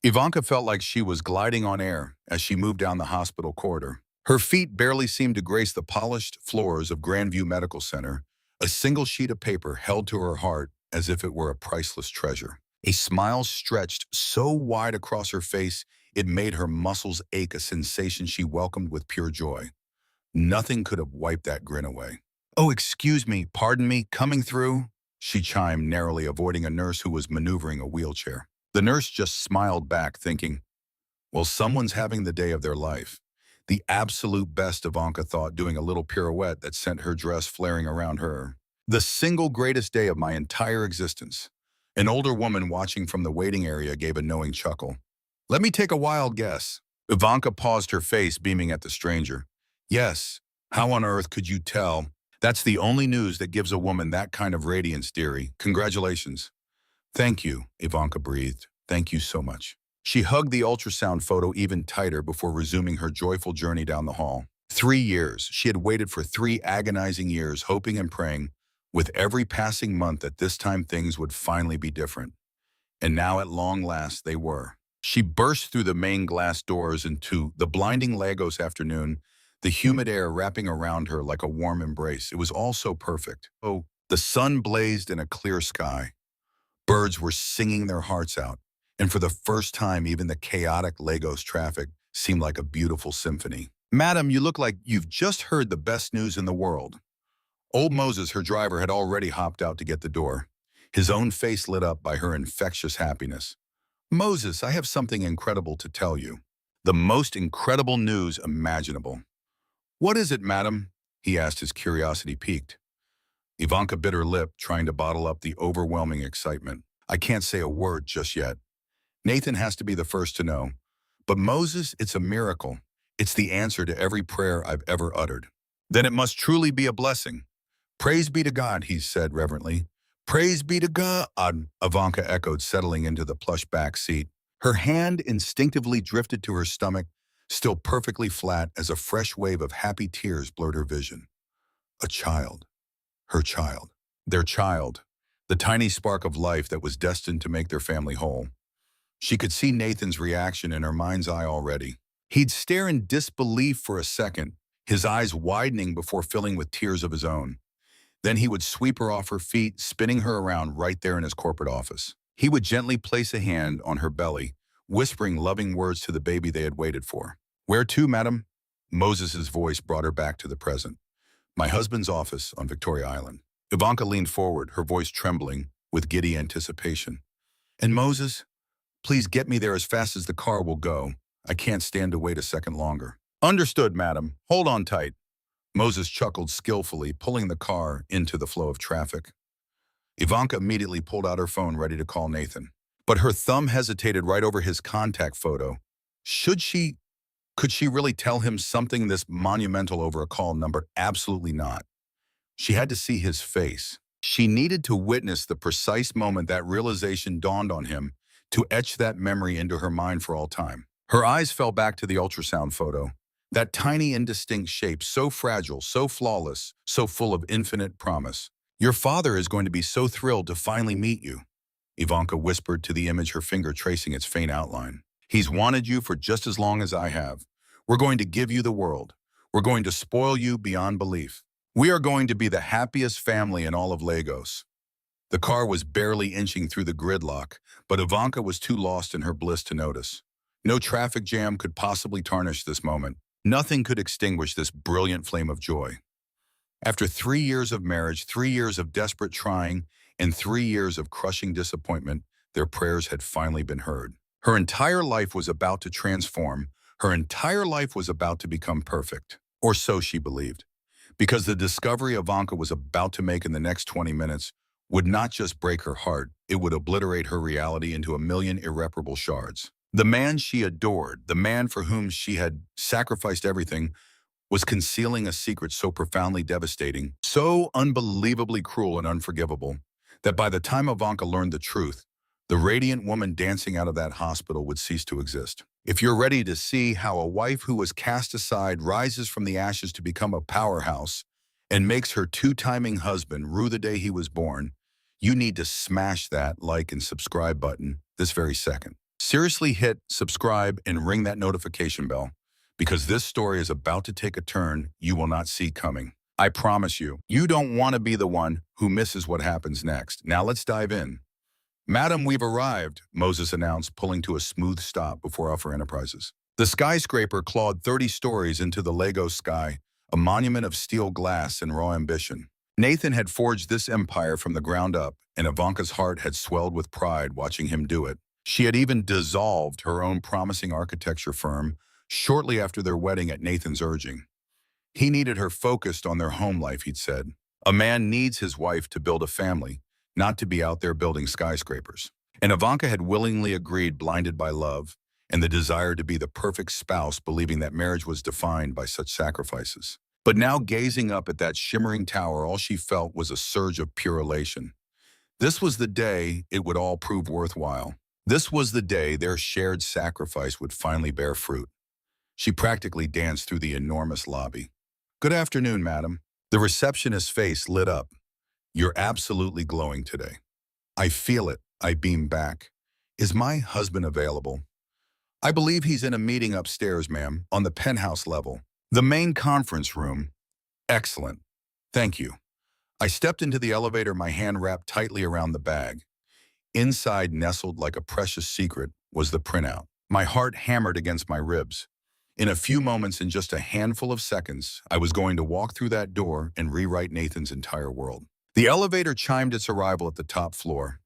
Ivanka felt like she was gliding on air as she moved down the hospital corridor. Her feet barely seemed to grace the polished floors of Grandview Medical Center, a single sheet of paper held to her heart as if it were a priceless treasure. A smile stretched so wide across her face it made her muscles ache, a sensation she welcomed with pure joy. Nothing could have wiped that grin away. "Oh, excuse me, pardon me, coming through?" she chimed, narrowly avoiding a nurse who was maneuvering a wheelchair. The nurse just smiled back, thinking, well, someone's having the day of their life. The absolute best, Ivanka thought, doing a little pirouette that sent her dress flaring around her. The single greatest day of my entire existence. An older woman watching from the waiting area gave a knowing chuckle. "Let me take a wild guess." Ivanka paused, her face beaming at the stranger. "Yes, how on earth could you tell? That's the only news that gives a woman that kind of radiance, dearie. Congratulations." "Thank you," Ivanka breathed. "Thank you so much." She hugged the ultrasound photo even tighter before resuming her joyful journey down the hall. 3 years. She had waited for 3 agonizing years, hoping and praying, with every passing month, that this time things would finally be different. And now, at long last, they were. She burst through the main glass doors into the blinding Lagos afternoon, the humid air wrapping around her like a warm embrace. It was all so perfect. Oh, the sun blazed in a clear sky. Birds were singing their hearts out, and for the first time, even the chaotic Lagos traffic seemed like a beautiful symphony. "Madam, you look like you've just heard the best news in the world." Old Moses, her driver, had already hopped out to get the door, his own face lit up by her infectious happiness. "Moses, I have something incredible to tell you. The most incredible news imaginable." "What is it, madam?" he asked, his curiosity piqued. Ivanka bit her lip, trying to bottle up the overwhelming excitement. "I can't say a word just yet. Nathan has to be the first to know. But Moses, it's a miracle. It's the answer to every prayer I've ever uttered." "Then it must truly be a blessing." "Praise be to God," he said reverently. "Praise be to God," Ivanka echoed, settling into the plush back seat. Her hand instinctively drifted to her stomach, still perfectly flat as a fresh wave of happy tears blurred her vision. A child. Her child. Their child. The tiny spark of life that was destined to make their family whole. She could see Nathan's reaction in her mind's eye already. He'd stare in disbelief for a second, his eyes widening before filling with tears of his own. Then he would sweep her off her feet, spinning her around right there in his corporate office. He would gently place a hand on her belly, whispering loving words to the baby they had waited for. "Where to, madam?" Moses's voice brought her back to the present. "My husband's office on Victoria Island." Ivanka leaned forward, her voice trembling with giddy anticipation. "And Moses, please get me there as fast as the car will go. I can't stand to wait a second longer." "Understood, madam. Hold on tight." Moses chuckled skillfully, pulling the car into the flow of traffic. Ivanka immediately pulled out her phone, ready to call Nathan. But her thumb hesitated right over his contact photo. Could she really tell him something this monumental over a call number? Absolutely not. She had to see his face. She needed to witness the precise moment that realization dawned on him, to etch that memory into her mind for all time. Her eyes fell back to the ultrasound photo. That tiny, indistinct shape, so fragile, so flawless, so full of infinite promise. "Your father is going to be so thrilled to finally meet you," Ivanka whispered to the image, her finger tracing its faint outline. "He's wanted you for just as long as I have. We're going to give you the world. We're going to spoil you beyond belief. We are going to be the happiest family in all of Lagos." The car was barely inching through the gridlock, but Ivanka was too lost in her bliss to notice. No traffic jam could possibly tarnish this moment. Nothing could extinguish this brilliant flame of joy. After 3 years of marriage, 3 years of desperate trying, and 3 years of crushing disappointment, their prayers had finally been heard. Her entire life was about to transform. Her entire life was about to become perfect. Or so she believed. Because the discovery Ivanka was about to make in the next 20 minutes would not just break her heart, it would obliterate her reality into a million irreparable shards. The man she adored, the man for whom she had sacrificed everything, was concealing a secret so profoundly devastating, so unbelievably cruel and unforgivable, that by the time Ivanka learned the truth, the radiant woman dancing out of that hospital would cease to exist. If you're ready to see how a wife who was cast aside rises from the ashes to become a powerhouse and makes her two-timing husband rue the day he was born, you need to smash that like and subscribe button this very second. Seriously hit subscribe and ring that notification bell because this story is about to take a turn you will not see coming. I promise you, you don't want to be the one who misses what happens next. Now let's dive in. Madam, we've arrived, Moses announced, pulling to a smooth stop before Alpha Enterprises. The skyscraper clawed 30 stories into the Lego sky, a monument of steel glass and raw ambition. Nathan had forged this empire from the ground up, and Ivanka's heart had swelled with pride watching him do it. She had even dissolved her own promising architecture firm shortly after their wedding at Nathan's urging. He needed her focused on their home life, he'd said. A man needs his wife to build a family, not to be out there building skyscrapers. And Ivanka had willingly agreed, blinded by love and the desire to be the perfect spouse, believing that marriage was defined by such sacrifices. But now, gazing up at that shimmering tower, all she felt was a surge of pure elation. This was the day it would all prove worthwhile. This was the day their shared sacrifice would finally bear fruit. She practically danced through the enormous lobby. "Good afternoon, madam." The receptionist's face lit up. "You're absolutely glowing today." "I feel it," I beamed back. "Is my husband available?" "I believe he's in a meeting upstairs, ma'am, on the penthouse level. The main conference room." "Excellent. Thank you." I stepped into the elevator, my hand wrapped tightly around the bag. Inside, nestled like a precious secret, was the printout. My heart hammered against my ribs. In a few moments, in just a handful of seconds, I was going to walk through that door and rewrite Nathan's entire world. The elevator chimed its arrival at the top floor.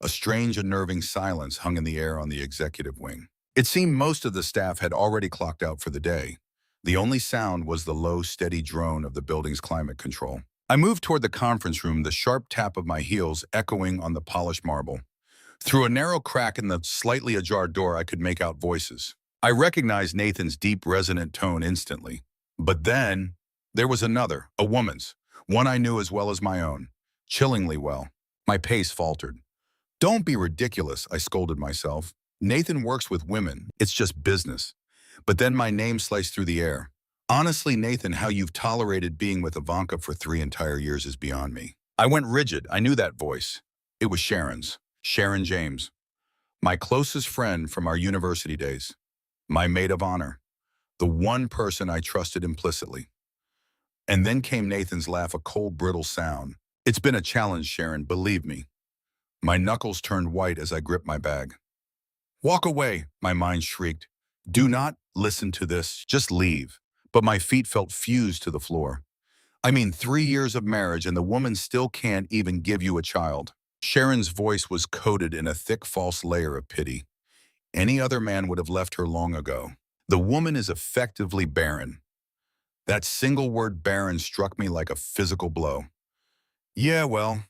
A strange, unnerving silence hung in the air on the executive wing. It seemed most of the staff had already clocked out for the day. The only sound was the low, steady drone of the building's climate control. I moved toward the conference room, the sharp tap of my heels echoing on the polished marble. Through a narrow crack in the slightly ajar door, I could make out voices. I recognized Nathan's deep, resonant tone instantly. But then, there was another, a woman's, one I knew as well as my own, chillingly well. My pace faltered. "Don't be ridiculous," I scolded myself. "Nathan works with women. It's just business." But then my name sliced through the air. "Honestly, Nathan, how you've tolerated being with Ivanka for 3 entire years is beyond me." I went rigid. I knew that voice. It was Sharon's. Sharon James. My closest friend from our university days. My maid of honor. The one person I trusted implicitly. And then came Nathan's laugh, a cold, brittle sound. "It's been a challenge, Sharon, believe me." My knuckles turned white as I gripped my bag. "Walk away," my mind shrieked. "Do not listen to this. Just leave." But my feet felt fused to the floor. I mean, 3 years of marriage and the woman still can't even give you a child. Sharon's voice was coated in a thick false layer of pity. Any other man would have left her long ago. The woman is effectively barren. That single word barren struck me like a physical blow. "Yeah, well,"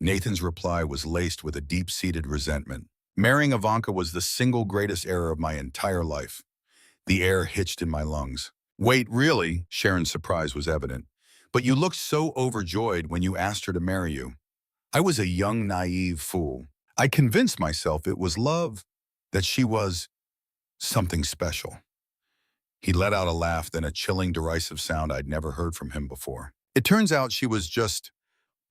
Nathan's reply was laced with a deep-seated resentment. Marrying Ivanka was the single greatest error of my entire life. The air hitched in my lungs. "Wait, really?" Sharon's surprise was evident. "But you looked so overjoyed when you asked her to marry you." I was a young, naive fool. I convinced myself it was love, that she was something special. He let out a laugh, then a chilling, derisive sound I'd never heard from him before. "It turns out she was just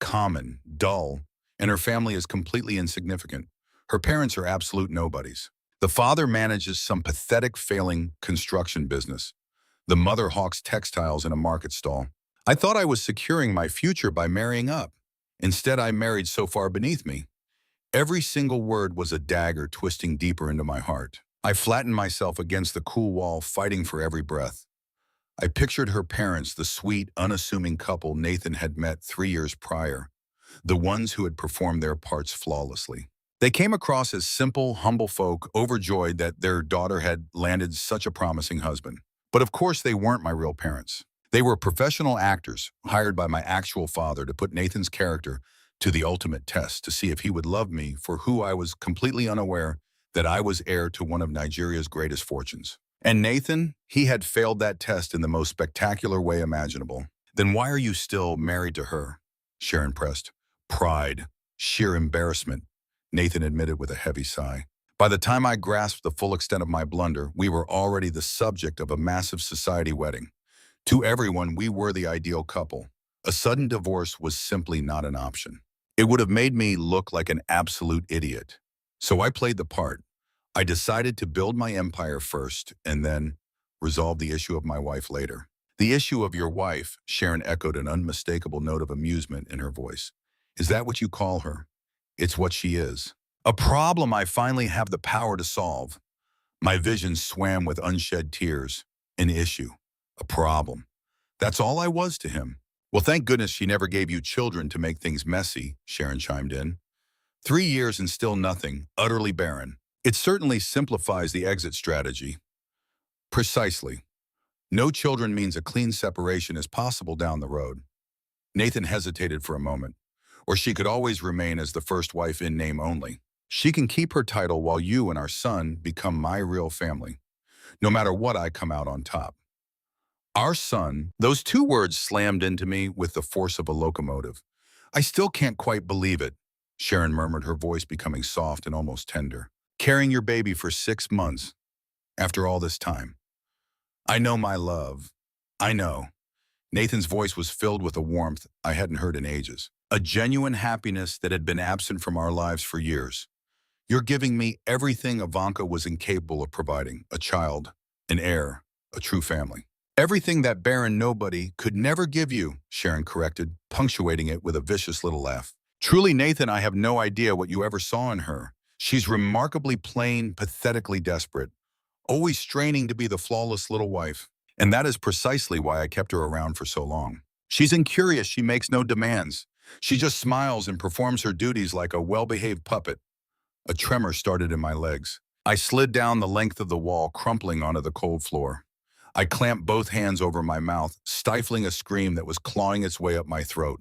common, dull, and her family is completely insignificant. Her parents are absolute nobodies. The father manages some pathetic, failing construction business. The mother hawks textiles in a market stall. I thought I was securing my future by marrying up. Instead, I married so far beneath me." Every single word was a dagger twisting deeper into my heart. I flattened myself against the cool wall, fighting for every breath. I pictured her parents, the sweet, unassuming couple Nathan had met 3 years prior, the ones who had performed their parts flawlessly. They came across as simple, humble folk, overjoyed that their daughter had landed such a promising husband. But of course, they weren't my real parents. They were professional actors hired by my actual father to put Nathan's character to the ultimate test, to see if he would love me for who I was, completely unaware that I was heir to one of Nigeria's greatest fortunes. And Nathan, he had failed that test in the most spectacular way imaginable. "Then why are you still married to her?" Sharon pressed. "Pride, sheer embarrassment," Nathan admitted with a heavy sigh. By the time I grasped the full extent of my blunder, we were already the subject of a massive society wedding. To everyone, we were the ideal couple. A sudden divorce was simply not an option. It would have made me look like an absolute idiot. So I played the part. I decided to build my empire first and then resolve the issue of my wife later. The issue of your wife, Sharon echoed, an unmistakable note of amusement in her voice. Is that what you call her? It's what she is. A problem I finally have the power to solve. My vision swam with unshed tears. An issue. A problem. That's all I was to him. Well, thank goodness she never gave you children to make things messy, Sharon chimed in. 3 years and still nothing, utterly barren. It certainly simplifies the exit strategy. Precisely. No children means a clean separation is possible down the road. Nathan hesitated for a moment. Or she could always remain as the first wife in name only. She can keep her title while you and our son become my real family. No matter what, I come out on top. Our son, those two words slammed into me with the force of a locomotive. I still can't quite believe it, Sharon murmured, her voice becoming soft and almost tender. Carrying your baby for 6 months, after all this time. I know, my love. I know. Nathan's voice was filled with a warmth I hadn't heard in ages. A genuine happiness that had been absent from our lives for years. You're giving me everything Ivanka was incapable of providing. A child, an heir, a true family. Everything that barren nobody could never give you, Sharon corrected, punctuating it with a vicious little laugh. Truly, Nathan, I have no idea what you ever saw in her. She's remarkably plain, pathetically desperate, always straining to be the flawless little wife. And that is precisely why I kept her around for so long. She's incurious, she makes no demands. She just smiles and performs her duties like a well-behaved puppet. A tremor started in my legs. I slid down the length of the wall, crumpling onto the cold floor. I clamped both hands over my mouth, stifling a scream that was clawing its way up my throat.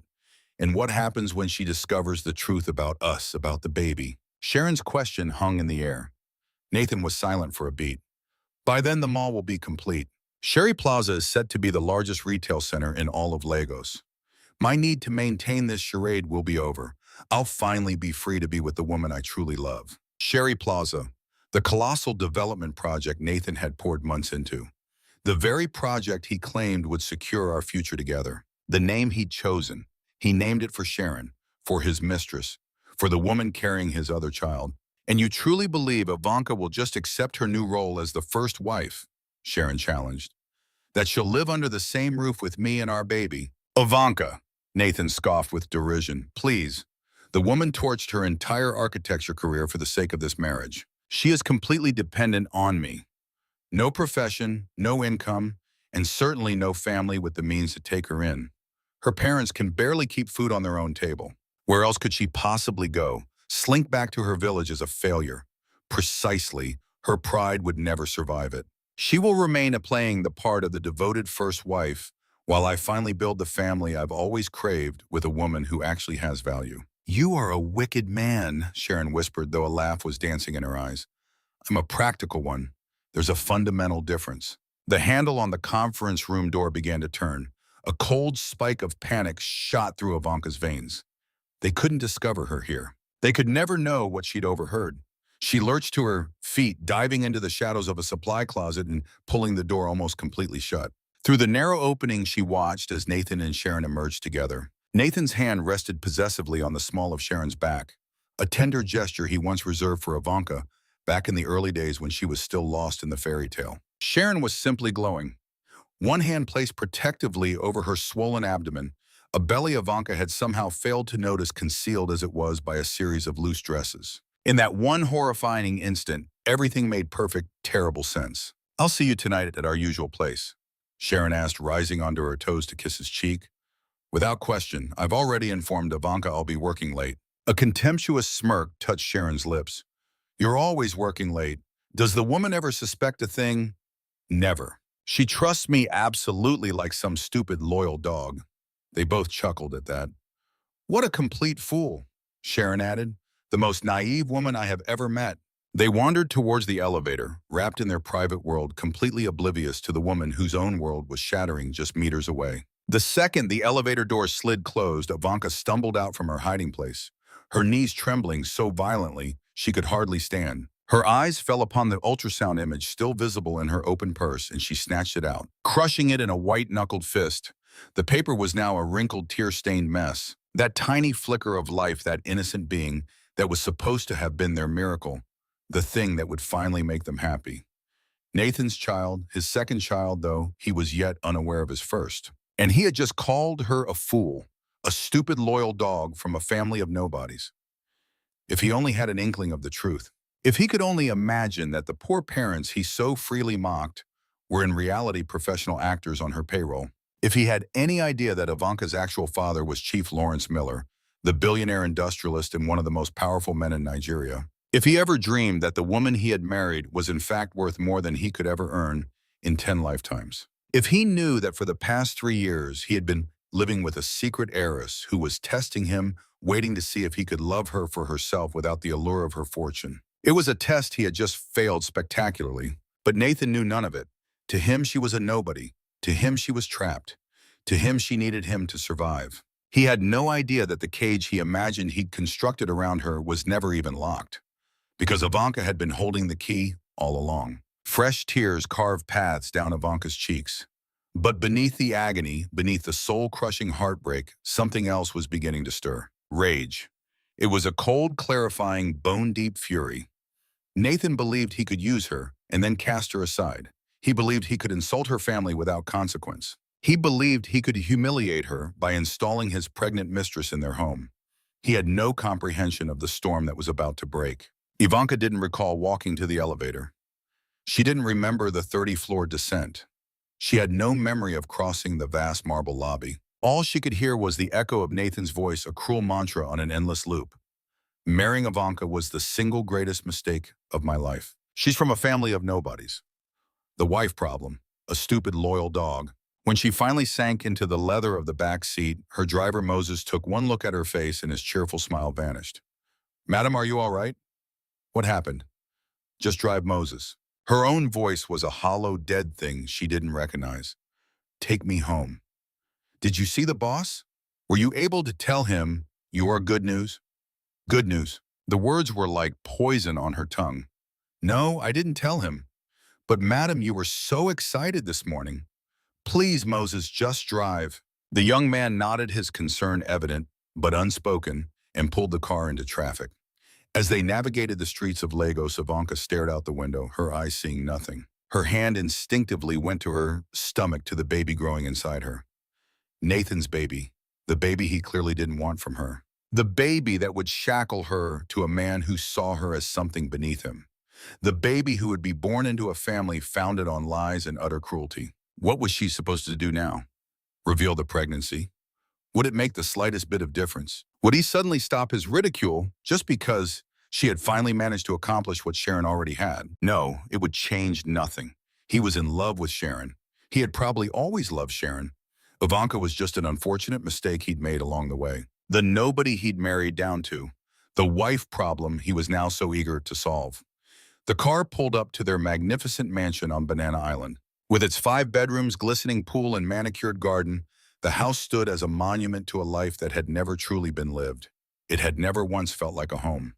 And what happens when she discovers the truth about us, about the baby? Sharon's question hung in the air. Nathan was silent for a beat. By then, the mall will be complete. Sherry Plaza is set to be the largest retail center in all of Lagos. My need to maintain this charade will be over. I'll finally be free to be with the woman I truly love. Sherry Plaza, the colossal development project Nathan had poured months into. The very project he claimed would secure our future together. The name he'd chosen. He named it for Sharon, for his mistress, for the woman carrying his other child. And you truly believe Ivanka will just accept her new role as the first wife? Sharon challenged. That she'll live under the same roof with me and our baby? Ivanka, Nathan scoffed with derision. Please. The woman torched her entire architecture career for the sake of this marriage. She is completely dependent on me. No profession, no income, and certainly no family with the means to take her in. Her parents can barely keep food on their own table. Where else could she possibly go? Slink back to her village as a failure. Precisely, her pride would never survive it. She will remain playing the part of the devoted first wife while I finally build the family I've always craved with a woman who actually has value. You are a wicked man, Sharon whispered, though a laugh was dancing in her eyes. I'm a practical one. There's a fundamental difference. The handle on the conference room door began to turn. A cold spike of panic shot through Ivanka's veins. They couldn't discover her here. They could never know what she'd overheard. She lurched to her feet, diving into the shadows of a supply closet and pulling the door almost completely shut. Through the narrow opening, she watched as Nathan and Sharon emerged together. Nathan's hand rested possessively on the small of Sharon's back, a tender gesture he once reserved for Ivanka back in the early days when she was still lost in the fairy tale. Sharon was simply glowing. One hand placed protectively over her swollen abdomen, a belly Ivanka had somehow failed to notice, concealed as it was by a series of loose dresses. In that one horrifying instant, everything made perfect, terrible sense. I'll see you tonight at our usual place, Sharon asked, rising onto her toes to kiss his cheek. Without question, I've already informed Ivanka I'll be working late. A contemptuous smirk touched Sharon's lips. You're always working late. Does the woman ever suspect a thing? Never. She trusts me absolutely, like some stupid loyal dog. They both chuckled at that. What a complete fool, Sharon added. The most naive woman I have ever met. They wandered towards the elevator, wrapped in their private world, completely oblivious to the woman whose own world was shattering just meters away. The second the elevator door slid closed, Ivanka stumbled out from her hiding place, her knees trembling so violently she could hardly stand. Her eyes fell upon the ultrasound image still visible in her open purse, and she snatched it out, crushing it in a white-knuckled fist. The paper was now a wrinkled, tear-stained mess. That tiny flicker of life, that innocent being that was supposed to have been their miracle, the thing that would finally make them happy. Nathan's child, his second child, though, he was yet unaware of his first. And he had just called her a fool, a stupid loyal dog from a family of nobodies. If he only had an inkling of the truth. If he could only imagine that the poor parents he so freely mocked were in reality professional actors on her payroll. If he had any idea that Ivanka's actual father was Chief Lawrence Miller, the billionaire industrialist and one of the most powerful men in Nigeria. If he ever dreamed that the woman he had married was in fact worth more than he could ever earn in 10 lifetimes. If he knew that for the past 3 years he had been living with a secret heiress who was testing him, waiting to see if he could love her for herself without the allure of her fortune. It was a test he had just failed spectacularly, but Nathan knew none of it. To him she was a nobody. To him she was trapped. To him she needed him to survive. He had no idea that the cage he imagined he'd constructed around her was never even locked, because Ivanka had been holding the key all along. Fresh tears carved paths down Ivanka's cheeks. But beneath the agony, beneath the soul-crushing heartbreak, something else was beginning to stir. Rage. It was a cold, clarifying, bone-deep fury. Nathan believed he could use her and then cast her aside. He believed he could insult her family without consequence. He believed he could humiliate her by installing his pregnant mistress in their home. He had no comprehension of the storm that was about to break. Ivanka didn't recall walking to the elevator. She didn't remember the 30th-floor descent. She had no memory of crossing the vast marble lobby. All she could hear was the echo of Nathan's voice, a cruel mantra on an endless loop. Marrying Ivanka was the single greatest mistake of my life. She's from a family of nobodies. The wife problem, a stupid loyal dog. When she finally sank into the leather of the back seat, her driver Moses took one look at her face and his cheerful smile vanished. "Madam, are you all right?" "What happened?" "Just drive Moses." Her own voice was a hollow, dead thing she didn't recognize. "Take me home." "Did you see the boss? Were you able to tell him your good news?" "Good news." The words were like poison on her tongue. "No, I didn't tell him. But madam, you were so excited this morning. Please, Moses, just drive." The young man nodded, his concern evident, but unspoken, and pulled the car into traffic. As they navigated the streets of Lagos, Ivanka stared out the window, her eyes seeing nothing. Her hand instinctively went to her stomach, to the baby growing inside her. Nathan's baby, the baby he clearly didn't want from her. The baby that would shackle her to a man who saw her as something beneath him. The baby who would be born into a family founded on lies and utter cruelty. What was she supposed to do now? Reveal the pregnancy? Would it make the slightest bit of difference? Would he suddenly stop his ridicule just because she had finally managed to accomplish what Sharon already had? No, it would change nothing. He was in love with Sharon. He had probably always loved Sharon. Ivanka was just an unfortunate mistake he'd made along the way. The nobody he'd married down to. The wife problem he was now so eager to solve. The car pulled up to their magnificent mansion on Banana Island. With its 5 bedrooms, glistening pool, and manicured garden, the house stood as a monument to a life that had never truly been lived. It had never once felt like a home.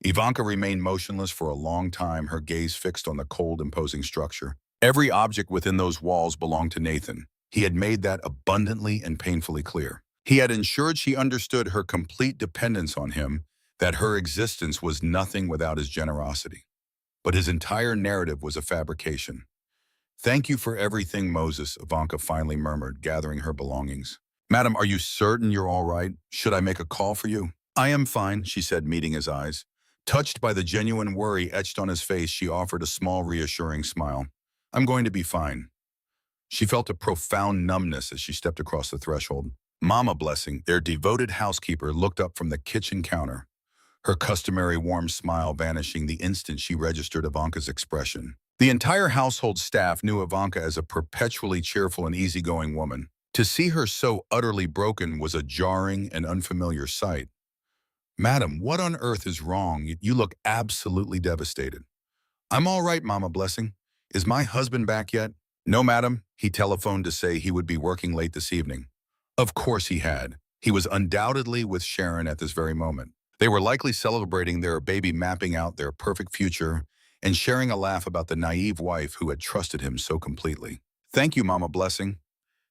Ivanka remained motionless for a long time, her gaze fixed on the cold, imposing structure. Every object within those walls belonged to Nathan. He had made that abundantly and painfully clear. He had ensured she understood her complete dependence on him, that her existence was nothing without his generosity. But his entire narrative was a fabrication. "Thank you for everything, Moses," Ivanka finally murmured, gathering her belongings. "Madam, are you certain you're all right? Should I make a call for you?" "I am fine," she said, meeting his eyes. Touched by the genuine worry etched on his face, she offered a small, reassuring smile. "I'm going to be fine." She felt a profound numbness as she stepped across the threshold. Mama Blessing, their devoted housekeeper, looked up from the kitchen counter, her customary warm smile vanishing the instant she registered Ivanka's expression. The entire household staff knew Ivanka as a perpetually cheerful and easygoing woman. To see her so utterly broken was a jarring and unfamiliar sight. "Madam, what on earth is wrong? You look absolutely devastated." "I'm all right, Mama Blessing. Is my husband back yet?" "No, madam. He telephoned to say he would be working late this evening." Of course he had. He was undoubtedly with Sharon at this very moment. They were likely celebrating their baby, mapping out their perfect future, and sharing a laugh about the naive wife who had trusted him so completely. "Thank you, Mama Blessing."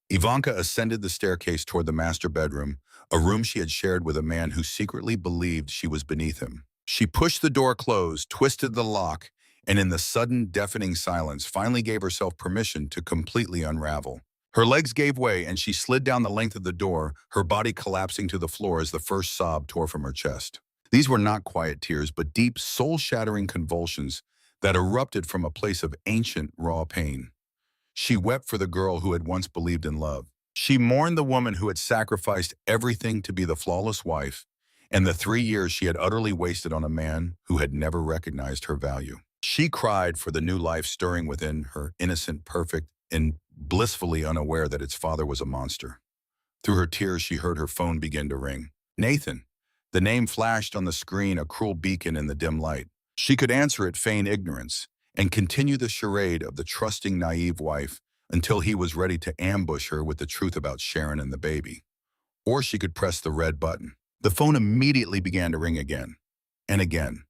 Ivanka ascended the staircase toward the master bedroom, a room she had shared with a man who secretly believed she was beneath him. She pushed the door closed, twisted the lock, and in the sudden, deafening silence, finally gave herself permission to completely unravel. Her legs gave way, and she slid down the length of the door, her body collapsing to the floor as the first sob tore from her chest. These were not quiet tears, but deep, soul-shattering convulsions that erupted from a place of ancient, raw pain. She wept for the girl who had once believed in love. She mourned the woman who had sacrificed everything to be the flawless wife, and the 3 years she had utterly wasted on a man who had never recognized her value. She cried for the new life stirring within her, innocent, perfect, and blissfully unaware that its father was a monster. Through her tears, she heard her phone begin to ring. Nathan. The name flashed on the screen, a cruel beacon in the dim light. She could answer it, feign ignorance, and continue the charade of the trusting, naive wife until he was ready to ambush her with the truth about Sharon and the baby. Or she could press the red button. The phone immediately began to ring again and again.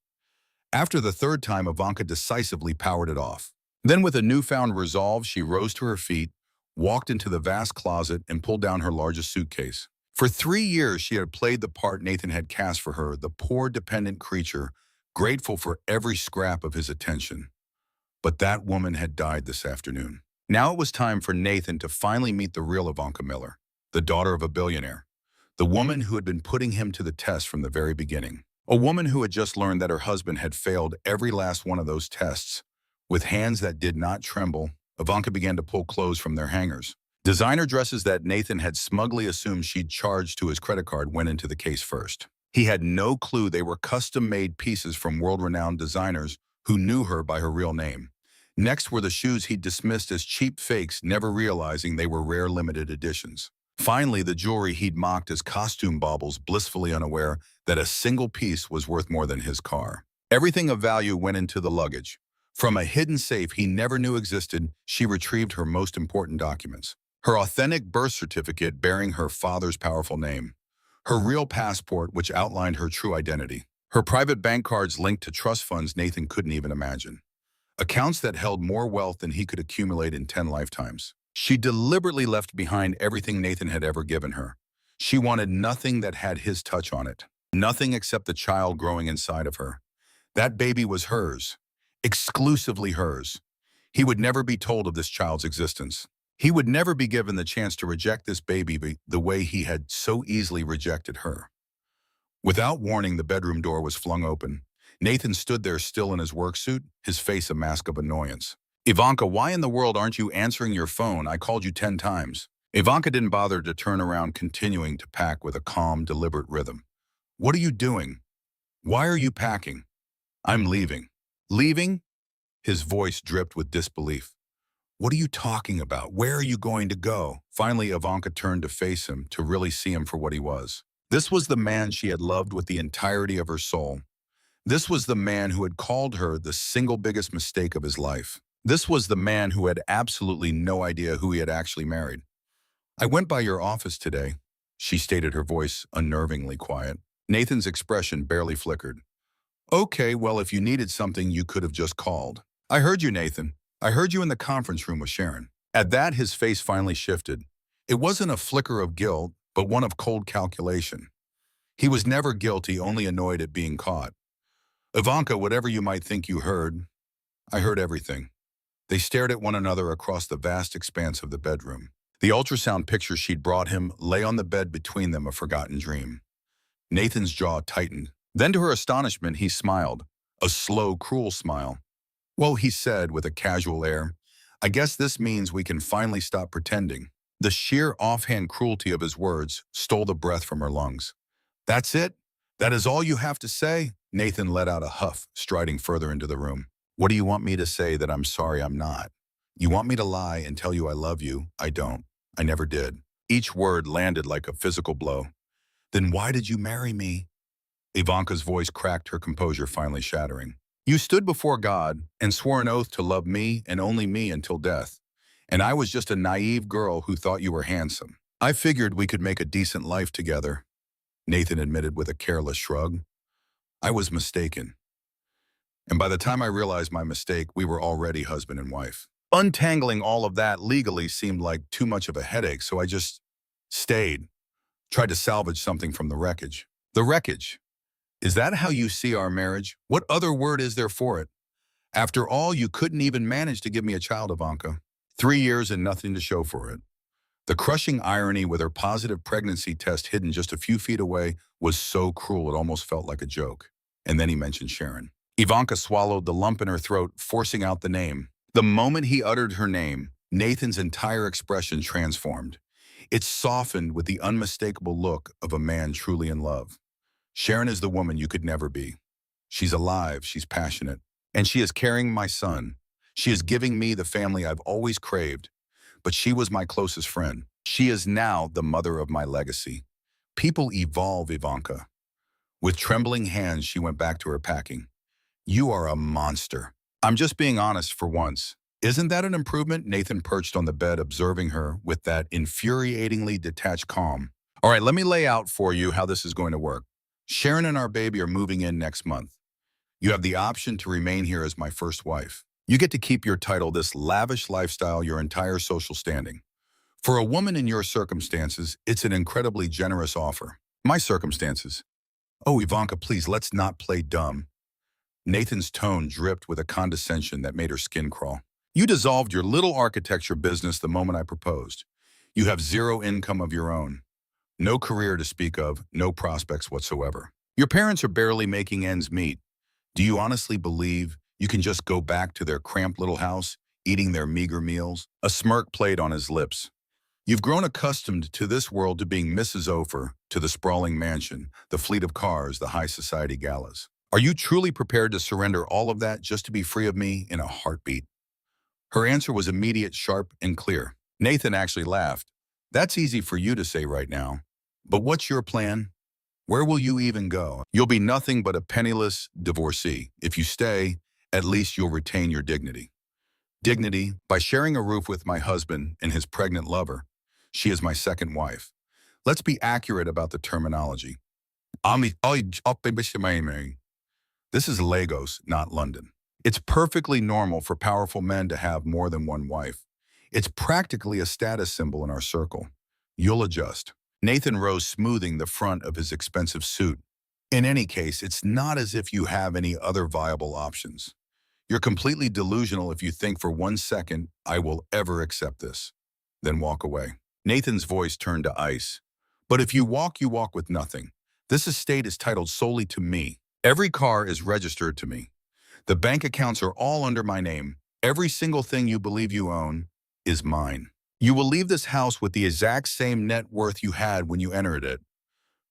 After the third time, Ivanka decisively powered it off. Then with a newfound resolve, she rose to her feet, walked into the vast closet, and pulled down her largest suitcase. For 3 years, she had played the part Nathan had cast for her, the poor, dependent creature, grateful for every scrap of his attention. But that woman had died this afternoon. Now it was time for Nathan to finally meet the real Ivanka Miller, the daughter of a billionaire, the woman who had been putting him to the test from the very beginning. A woman who had just learned that her husband had failed every last one of those tests. With hands that did not tremble, Ivanka began to pull clothes from their hangers. Designer dresses that Nathan had smugly assumed she'd charged to his credit card went into the case first. He had no clue they were custom-made pieces from world-renowned designers who knew her by her real name. Next were the shoes he'd dismissed as cheap fakes, never realizing they were rare limited editions. Finally, the jewelry he'd mocked as costume baubles, blissfully unaware that a single piece was worth more than his car. Everything of value went into the luggage. From a hidden safe he never knew existed, she retrieved her most important documents. Her authentic birth certificate bearing her father's powerful name. Her real passport which outlined her true identity. Her private bank cards linked to trust funds Nathan couldn't even imagine. Accounts that held more wealth than he could accumulate in 10 lifetimes. She deliberately left behind everything Nathan had ever given her. She wanted nothing that had his touch on it. Nothing except the child growing inside of her. That baby was hers. Exclusively hers. He would never be told of this child's existence. He would never be given the chance to reject this baby the way he had so easily rejected her. Without warning, the bedroom door was flung open. Nathan stood there still in his work suit, his face a mask of annoyance. Ivanka, why in the world aren't you answering your phone? I called you 10 times. Ivanka didn't bother to turn around, continuing to pack with a calm, deliberate rhythm. What are you doing? Why are you packing? I'm leaving. Leaving? His voice dripped with disbelief. What are you talking about? Where are you going to go? Finally, Ivanka turned to face him, to really see him for what he was. This was the man she had loved with the entirety of her soul. This was the man who had called her the single biggest mistake of his life. This was the man who had absolutely no idea who he had actually married. I went by your office today, she stated, her voice unnervingly quiet. Nathan's expression barely flickered. Okay, well, if you needed something, you could have just called. I heard you, Nathan. I heard you in the conference room with Sharon. At that, his face finally shifted. It wasn't a flicker of guilt, but one of cold calculation. He was never guilty, only annoyed at being caught. Ivanka, whatever you might think you heard, I heard everything. They stared at one another across the vast expanse of the bedroom. The ultrasound picture she'd brought him lay on the bed between them, a forgotten dream. Nathan's jaw tightened. Then to her astonishment, he smiled. A slow, cruel smile. Well, he said with a casual air, I guess this means we can finally stop pretending. The sheer offhand cruelty of his words stole the breath from her lungs. That's it? That is all you have to say? Nathan let out a huff, striding further into the room. What do you want me to say? That I'm sorry I'm not? You want me to lie and tell you I love you? I don't. I never did. Each word landed like a physical blow. Then why did you marry me? Ivanka's voice cracked, her composure finally shattering. You stood before God and swore an oath to love me and only me until death. And I was just a naive girl who thought you were handsome. I figured we could make a decent life together, Nathan admitted with a careless shrug. I was mistaken. And by the time I realized my mistake, we were already husband and wife. Untangling all of that legally seemed like too much of a headache, so I just stayed, tried to salvage something from the wreckage. The wreckage. Is that how you see our marriage? What other word is there for it? After all, you couldn't even manage to give me a child, Ivanka. 3 years and nothing to show for it. The crushing irony with her positive pregnancy test hidden just a few feet away was so cruel it almost felt like a joke. And then he mentioned Sharon. Ivanka swallowed the lump in her throat, forcing out the name. The moment he uttered her name, Nathan's entire expression transformed. It softened with the unmistakable look of a man truly in love. Sharon is the woman you could never be. She's alive, she's passionate, and she is carrying my son. She is giving me the family I've always craved. But she was my closest friend. She is now the mother of my legacy. People evolve, Ivanka. With trembling hands, she went back to her packing. You are a monster. I'm just being honest for once. Isn't that an improvement? Nathan perched on the bed, observing her with that infuriatingly detached calm. All right, let me lay out for you how this is going to work. Sharon and our baby are moving in next month. You have the option to remain here as my first wife. You get to keep your title, this lavish lifestyle, your entire social standing. For a woman in your circumstances, it's an incredibly generous offer. My circumstances? Oh, Ivanka, please, let's not play dumb. Nathan's tone dripped with a condescension that made her skin crawl. You dissolved your little architecture business the moment I proposed. You have zero income of your own. No career to speak of, no prospects whatsoever. Your parents are barely making ends meet. Do you honestly believe you can just go back to their cramped little house, eating their meager meals? A smirk played on his lips. You've grown accustomed to this world, to being Mrs. Ophir, to the sprawling mansion, the fleet of cars, the high society galas. Are you truly prepared to surrender all of that just to be free of me in a heartbeat? Her answer was immediate, sharp, and clear. Nathan actually laughed. That's easy for you to say right now. But what's your plan? Where will you even go? You'll be nothing but a penniless divorcee. If you stay, at least you'll retain your dignity. Dignity, by sharing a roof with my husband and his pregnant lover. She is my second wife. Let's be accurate about the terminology. This is Lagos, not London. It's perfectly normal for powerful men to have more than one wife. It's practically a status symbol in our circle. You'll adjust. Nathan rose, smoothing the front of his expensive suit. In any case, it's not as if you have any other viable options. You're completely delusional if you think for 1 second I will ever accept this. Then walk away. Nathan's voice turned to ice. But if you walk with nothing. This estate is titled solely to me. Every car is registered to me. The bank accounts are all under my name. Every single thing you believe you own is mine. You will leave this house with the exact same net worth you had when you entered it.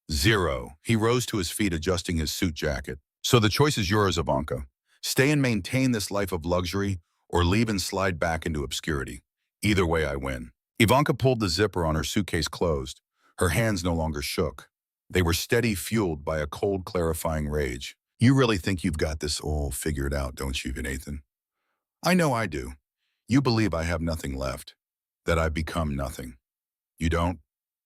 Zero. He rose to his feet, adjusting his suit jacket. So the choice is yours, Ivanka. Stay and maintain this life of luxury, or leave and slide back into obscurity. Either way, I win. Ivanka pulled the zipper on her suitcase closed. Her hands no longer shook. They were steady, fueled by a cold, clarifying rage. You really think you've got this all figured out, don't you, Nathan? I know I do. You believe I have nothing left, that I've become nothing. You don't,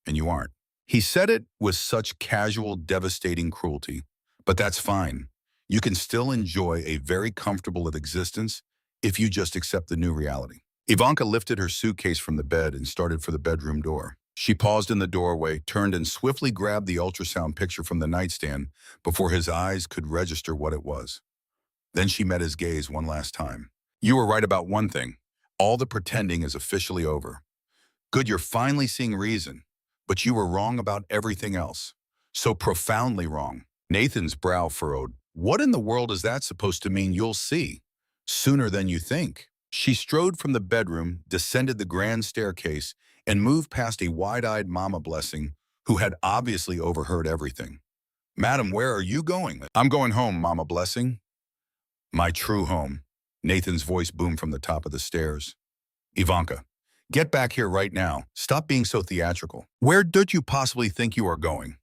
and you aren't. He said it with such casual, devastating cruelty. But that's fine. You can still enjoy a very comfortable existence if you just accept the new reality. Ivanka lifted her suitcase from the bed and started for the bedroom door. She paused in the doorway, turned and swiftly grabbed the ultrasound picture from the nightstand before his eyes could register what it was. Then she met his gaze one last time. You were right about one thing. All the pretending is officially over. Good, you're finally seeing reason. But you were wrong about everything else. So profoundly wrong. Nathan's brow furrowed. What in the world is that supposed to mean? You'll see. Sooner than you think. She strode from the bedroom, descended the grand staircase, and moved past a wide-eyed Mama Blessing, who had obviously overheard everything. Madam, where are you going? I'm going home, Mama Blessing. My true home. Nathan's voice boomed from the top of the stairs. Ivanka, get back here right now. Stop being so theatrical. Where did you possibly think you are going?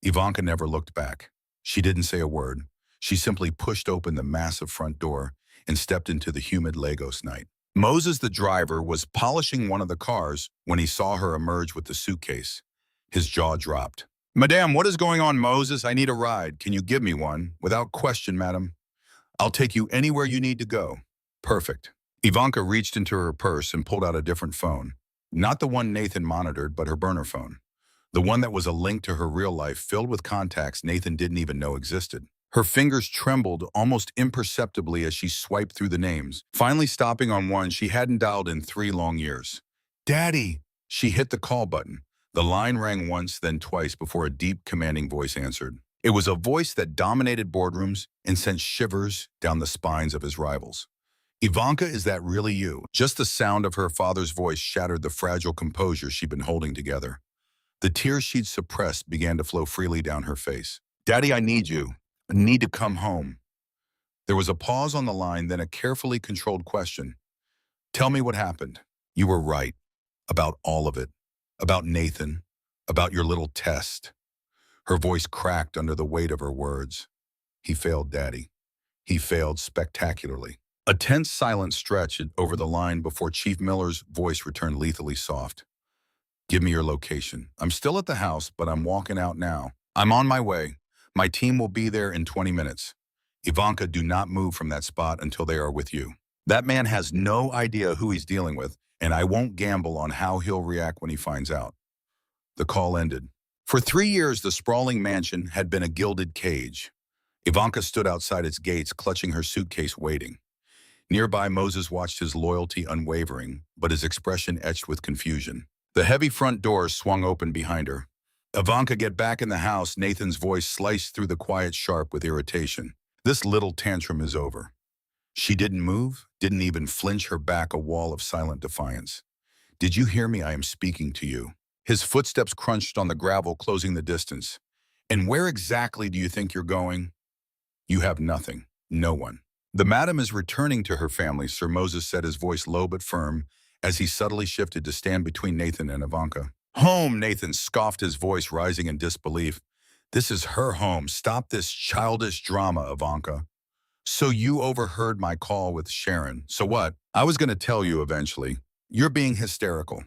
Ivanka never looked back. She didn't say a word. She simply pushed open the massive front door and stepped into the humid Lagos night. Moses, the driver, was polishing one of the cars when he saw her emerge with the suitcase. His jaw dropped. Madame, what is going on, Moses? I need a ride. Can you give me one? Without question, madam. I'll take you anywhere you need to go. Perfect. Ivanka reached into her purse and pulled out a different phone. Not the one Nathan monitored, but her burner phone. The one that was a link to her real life filled with contacts Nathan didn't even know existed. Her fingers trembled almost imperceptibly as she swiped through the names, finally stopping on one she hadn't dialed in 3 long years. Daddy! She hit the call button. The line rang once, then twice before a deep, commanding voice answered. It was a voice that dominated boardrooms and sent shivers down the spines of his rivals. Ivanka, is that really you? Just the sound of her father's voice shattered the fragile composure she'd been holding together. The tears she'd suppressed began to flow freely down her face. Daddy, I need you. I need to come home. There was a pause on the line, then a carefully controlled question. Tell me what happened. You were right. About all of it. About Nathan. About your little test. Her voice cracked under the weight of her words. He failed, Daddy. He failed spectacularly. A tense silence stretched over the line before Chief Miller's voice returned lethally soft. Give me your location. I'm still at the house, but I'm walking out now. I'm on my way. My team will be there in 20 minutes. Ivanka, do not move from that spot until they are with you. That man has no idea who he's dealing with, and I won't gamble on how he'll react when he finds out. The call ended. For 3 years, the sprawling mansion had been a gilded cage. Ivanka stood outside its gates, clutching her suitcase, waiting. Nearby, Moses watched his loyalty unwavering, but his expression etched with confusion. The heavy front doors swung open behind her. Ivanka, get back in the house, Nathan's voice sliced through the quiet sharp with irritation. This little tantrum is over. She didn't move, didn't even flinch, her back a wall of silent defiance. Did you hear me? I am speaking to you. His footsteps crunched on the gravel, closing the distance. And where exactly do you think you're going? You have nothing. No one. The madam is returning to her family, Sir Moses said, his voice low but firm, as he subtly shifted to stand between Nathan and Ivanka. Home, Nathan scoffed, his voice rising in disbelief. This is her home. Stop this childish drama, Ivanka. So you overheard my call with Sharon. So what? I was going to tell you eventually. You're being hysterical.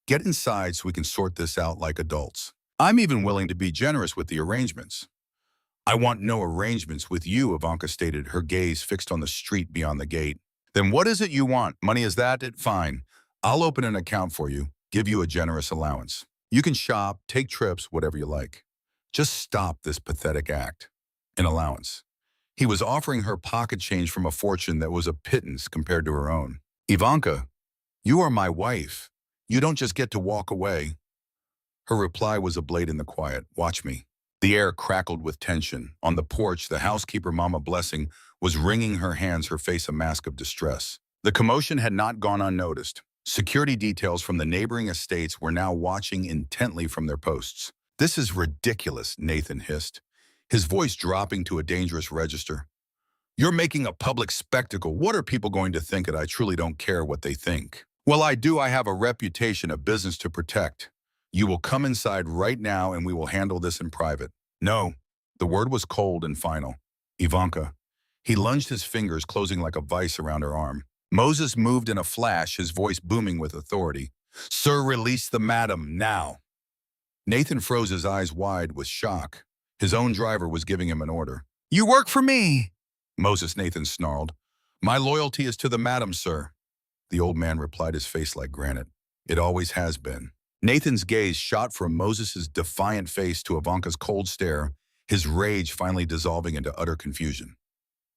Get inside so we can sort this out like adults. I'm even willing to be generous with the arrangements. I want no arrangements with you, Ivanka stated, her gaze fixed on the street beyond the gate. Then what is it you want? Money, is that it? Fine. I'll open an account for you, give you a generous allowance. You can shop, take trips, whatever you like. Just stop this pathetic act. An allowance. He was offering her pocket change from a fortune that was a pittance compared to her own. Ivanka, you are my wife. You don't just get to walk away. Her reply was a blade in the quiet. Watch me. The air crackled with tension. On the porch, the housekeeper, Mama Blessing, was wringing her hands, her face a mask of distress. The commotion had not gone unnoticed. Security details from the neighboring estates were now watching intently from their posts. This is ridiculous, Nathan hissed, his voice dropping to a dangerous register. You're making a public spectacle. What are people going to think? I truly don't care what they think. Well, I do. I have a reputation, a business to protect. You will come inside right now and we will handle this in private. No. The word was cold and final. Ivanka. He lunged his fingers, closing like a vice around her arm. Moses moved in a flash, his voice booming with authority. Sir, release the madam, now. Nathan froze, his eyes wide with shock. His own driver was giving him an order. You work for me, Moses, Nathan snarled. My loyalty is to the madam, sir. The old man replied, his face like granite. It always has been. Nathan's gaze shot from Moses's defiant face to Ivanka's cold stare, his rage finally dissolving into utter confusion.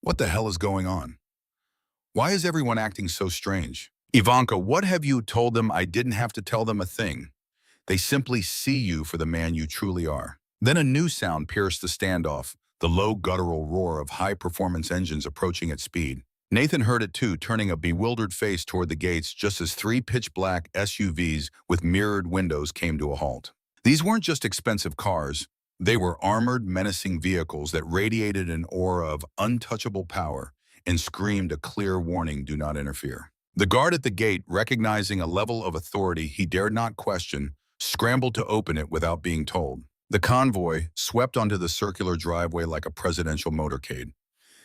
What the hell is going on? Why is everyone acting so strange? Ivanka, what have you told them? I didn't have to tell them a thing. They simply see you for the man you truly are. Then a new sound pierced the standoff, the low guttural roar of high-performance engines approaching at speed. Nathan heard it too, turning a bewildered face toward the gates just as 3 pitch-black SUVs with mirrored windows came to a halt. These weren't just expensive cars. They were armored, menacing vehicles that radiated an aura of untouchable power and screamed a clear warning, do not interfere. The guard at the gate, recognizing a level of authority he dared not question, scrambled to open it without being told. The convoy swept onto the circular driveway like a presidential motorcade.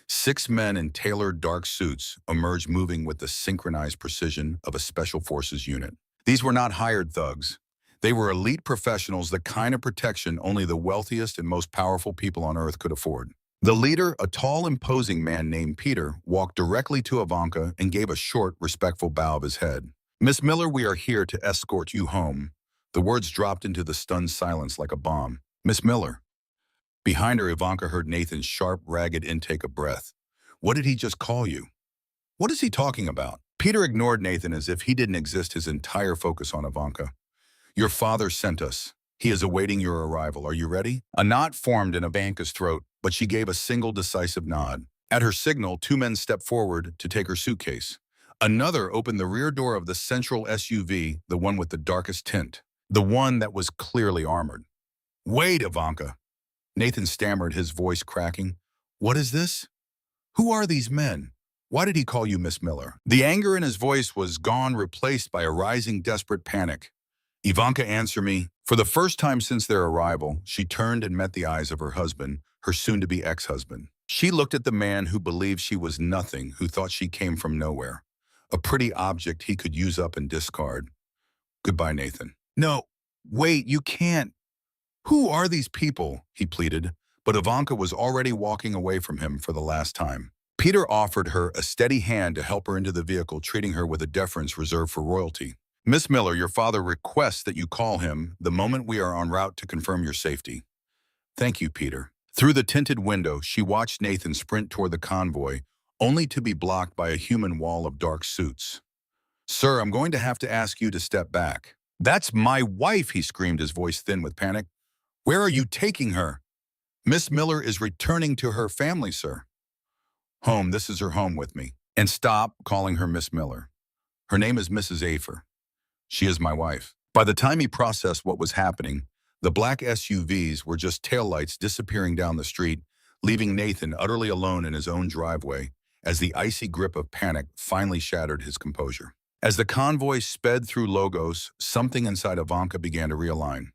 6 men in tailored dark suits emerged, moving with the synchronized precision of a special forces unit. These were not hired thugs. They were elite professionals, the kind of protection only the wealthiest and most powerful people on Earth could afford. The leader, a tall, imposing man named Peter, walked directly to Ivanka and gave a short, respectful bow of his head. Miss Miller, we are here to escort you home. The words dropped into the stunned silence like a bomb. Miss Miller. Behind her, Ivanka heard Nathan's sharp, ragged intake of breath. What did he just call you? What is he talking about? Peter ignored Nathan as if he didn't exist, his entire focus on Ivanka. Your father sent us. He is awaiting your arrival. Are you ready? A knot formed in Ivanka's throat, but she gave a single decisive nod. At her signal, two men stepped forward to take her suitcase. Another opened the rear door of the central SUV, the one with the darkest tint, the one that was clearly armored. Wait, Ivanka. Nathan stammered, his voice cracking. What is this? Who are these men? Why did he call you Miss Miller? The anger in his voice was gone, replaced by a rising, desperate panic. Ivanka, answer me. For the first time since their arrival, she turned and met the eyes of her husband, her soon-to-be ex-husband. She looked at the man who believed she was nothing, who thought she came from nowhere. A pretty object he could use up and discard. Goodbye, Nathan. No, wait, you can't. Who are these people? He pleaded, but Ivanka was already walking away from him for the last time. Peter offered her a steady hand to help her into the vehicle, treating her with a deference reserved for royalty. Miss Miller, your father requests that you call him the moment we are en route to confirm your safety. Thank you, Peter. Through the tinted window, she watched Nathan sprint toward the convoy, only to be blocked by a human wall of dark suits. Sir, I'm going to have to ask you to step back. That's my wife, he screamed, his voice thin with panic. Where are you taking her? Miss Miller is returning to her family, sir. Home, this is her home with me. And stop calling her Miss Miller. Her name is Mrs. Afer. She is my wife. By the time he processed what was happening, the black SUVs were just taillights disappearing down the street, leaving Nathan utterly alone in his own driveway as the icy grip of panic finally shattered his composure. As the convoy sped through Logos, something inside Ivanka began to realign.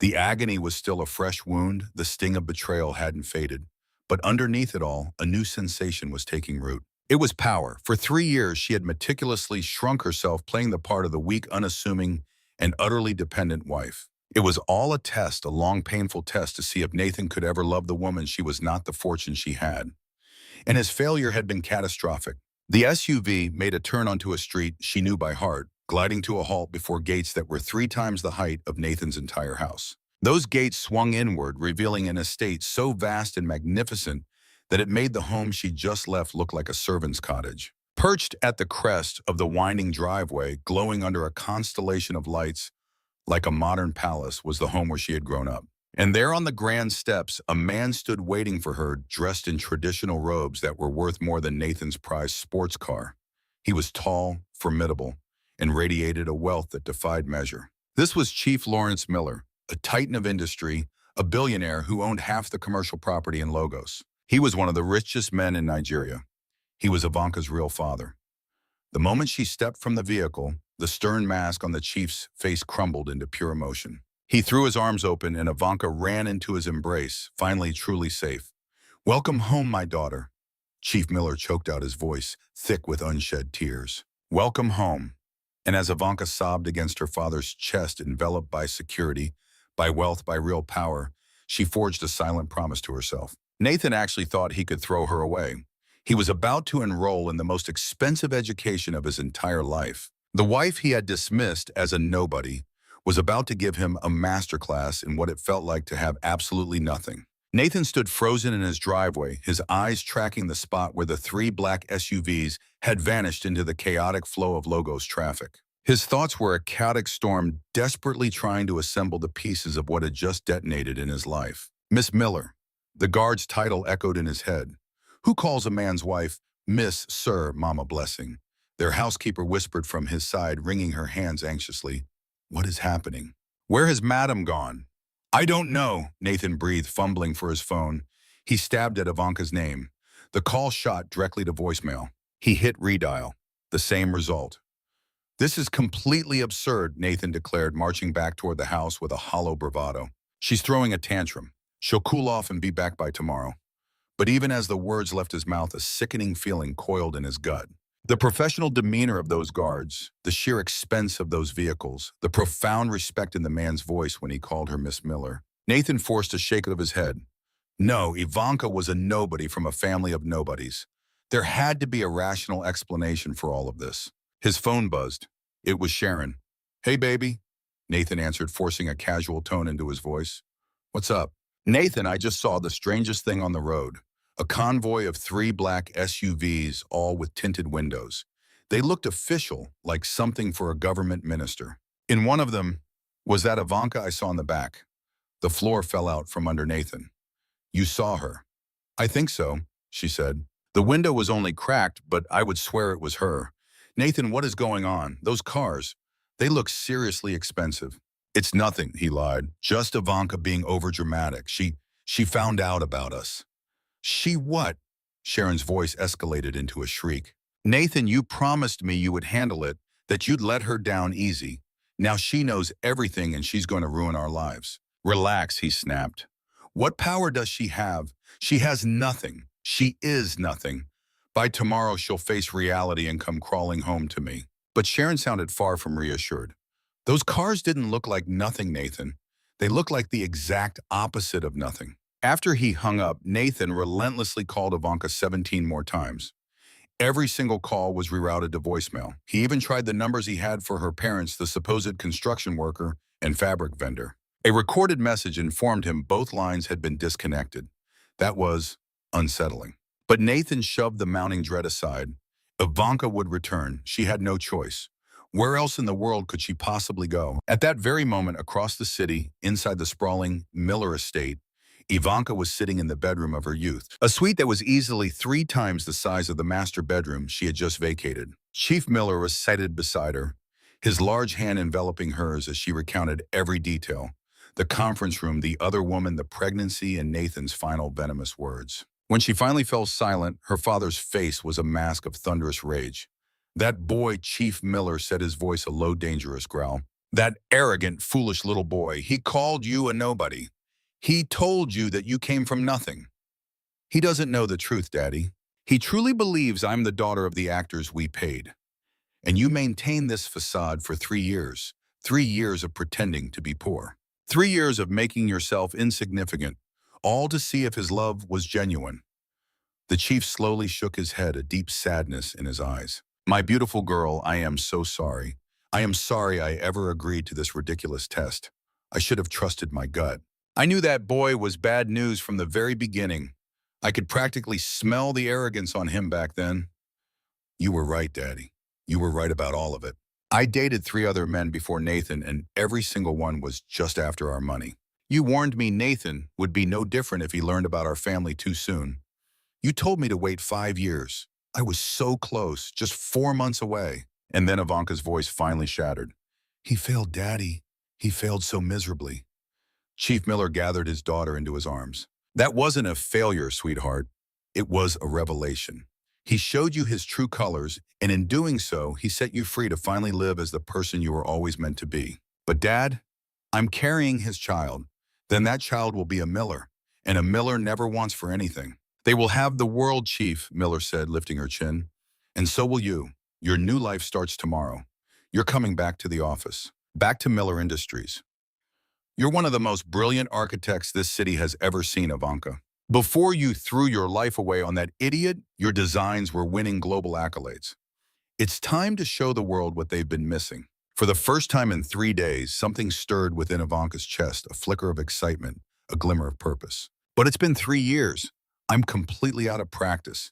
The agony was still a fresh wound, the sting of betrayal hadn't faded. But underneath it all, a new sensation was taking root. It was power. For 3 years, she had meticulously shrunk herself, playing the part of the weak, unassuming, and utterly dependent wife. It was all a test, a long, painful test to see if Nathan could ever love the woman she was not, the fortune she had. And his failure had been catastrophic. The SUV made a turn onto a street she knew by heart, gliding to a halt before gates that were 3 times the height of Nathan's entire house. Those gates swung inward, revealing an estate so vast and magnificent that it made the home she just left look like a servant's cottage. Perched at the crest of the winding driveway, glowing under a constellation of lights like a modern palace, was the home where she had grown up. And there on the grand steps, a man stood waiting for her, dressed in traditional robes that were worth more than Nathan's prized sports car. He was tall, formidable, and radiated a wealth that defied measure. This was Chief Lawrence Miller, a titan of industry, a billionaire who owned half the commercial property in Logos. He was one of the richest men in Nigeria. He was Ivanka's real father. The moment she stepped from the vehicle, the stern mask on the chief's face crumbled into pure emotion. He threw his arms open and Ivanka ran into his embrace, finally truly safe. Welcome home, my daughter. Chief Miller choked out his voice, thick with unshed tears. Welcome home. And as Ivanka sobbed against her father's chest, enveloped by security, by wealth, by real power, she forged a silent promise to herself. Nathan actually thought he could throw her away. He was about to enroll in the most expensive education of his entire life. The wife he had dismissed as a nobody was about to give him a masterclass in what it felt like to have absolutely nothing. Nathan stood frozen in his driveway, his eyes tracking the spot where the 3 black SUVs had vanished into the chaotic flow of Logos traffic. His thoughts were a chaotic storm, desperately trying to assemble the pieces of what had just detonated in his life. Miss Miller. The guard's title echoed in his head. Who calls a man's wife Miss, Sir, Mama Blessing? Their housekeeper whispered from his side, wringing her hands anxiously. What is happening? Where has Madam gone? I don't know, Nathan breathed, fumbling for his phone. He stabbed at Ivanka's name. The call shot directly to voicemail. He hit redial. The same result. This is completely absurd, Nathan declared, marching back toward the house with a hollow bravado. She's throwing a tantrum. She'll cool off and be back by tomorrow. But even as the words left his mouth, a sickening feeling coiled in his gut. The professional demeanor of those guards, the sheer expense of those vehicles, the profound respect in the man's voice when he called her Miss Miller. Nathan forced a shake of his head. No, Ivanka was a nobody from a family of nobodies. There had to be a rational explanation for all of this. His phone buzzed. It was Sharon. Hey, baby. Nathan answered, forcing a casual tone into his voice. What's up? Nathan, I just saw the strangest thing on the road. A convoy of 3 black SUVs, all with tinted windows. They looked official, like something for a government minister. In one of them was that Ivanka I saw in the back. The floor fell out from under Nathan. You saw her. I think so, she said. The window was only cracked, but I would swear it was her. Nathan, what is going on? Those cars, they look seriously expensive. It's nothing, he lied. Just Ivanka being overdramatic. She found out about us. She what? Sharon's voice escalated into a shriek. Nathan, you promised me you would handle it, that you'd let her down easy. Now she knows everything and she's going to ruin our lives. Relax, he snapped. What power does she have? She has nothing. She is nothing. By tomorrow, she'll face reality and come crawling home to me. But Sharon sounded far from reassured. Those cars didn't look like nothing, Nathan. They looked like the exact opposite of nothing. After he hung up, Nathan relentlessly called Ivanka 17 more times. Every single call was rerouted to voicemail. He even tried the numbers he had for her parents, the supposed construction worker and fabric vendor. A recorded message informed him both lines had been disconnected. That was unsettling. But Nathan shoved the mounting dread aside. Ivanka would return. She had no choice. Where else in the world could she possibly go? At that very moment, across the city, inside the sprawling Miller estate, Ivanka was sitting in the bedroom of her youth, a suite that was easily 3 times the size of the master bedroom she had just vacated. Chief Miller was seated beside her, his large hand enveloping hers as she recounted every detail. The conference room, the other woman, the pregnancy, and Nathan's final venomous words. When she finally fell silent, her father's face was a mask of thunderous rage. That boy, Chief Miller, said, his voice a low, dangerous growl. That arrogant, foolish little boy, he called you a nobody. He told you that you came from nothing. He doesn't know the truth, Daddy. He truly believes I'm the daughter of the actors we paid. And you maintained this facade for 3 years. 3 years of pretending to be poor. 3 years of making yourself insignificant, all to see if his love was genuine. The chief slowly shook his head, a deep sadness in his eyes. My beautiful girl, I am so sorry. I am sorry I ever agreed to this ridiculous test. I should have trusted my gut. I knew that boy was bad news from the very beginning. I could practically smell the arrogance on him back then. You were right, Daddy. You were right about all of it. I dated 3 other men before Nathan, and every single one was just after our money. You warned me Nathan would be no different if he learned about our family too soon. You told me to wait 5 years. I was so close, just 4 months away. And then Ivanka's voice finally shattered. He failed, Daddy. He failed so miserably. Chief Miller gathered his daughter into his arms. That wasn't a failure, sweetheart. It was a revelation. He showed you his true colors, and in doing so, he set you free to finally live as the person you were always meant to be. But Dad, I'm carrying his child. Then that child will be a Miller, and a Miller never wants for anything. They will have the world, Chief, Miller said, lifting her chin. And so will you. Your new life starts tomorrow. You're coming back to the office, back to Miller Industries. You're one of the most brilliant architects this city has ever seen, Ivanka. Before you threw your life away on that idiot, your designs were winning global accolades. It's time to show the world what they've been missing. For the first time in 3 days, something stirred within Ivanka's chest, a flicker of excitement, a glimmer of purpose. But it's been 3 years. I'm completely out of practice.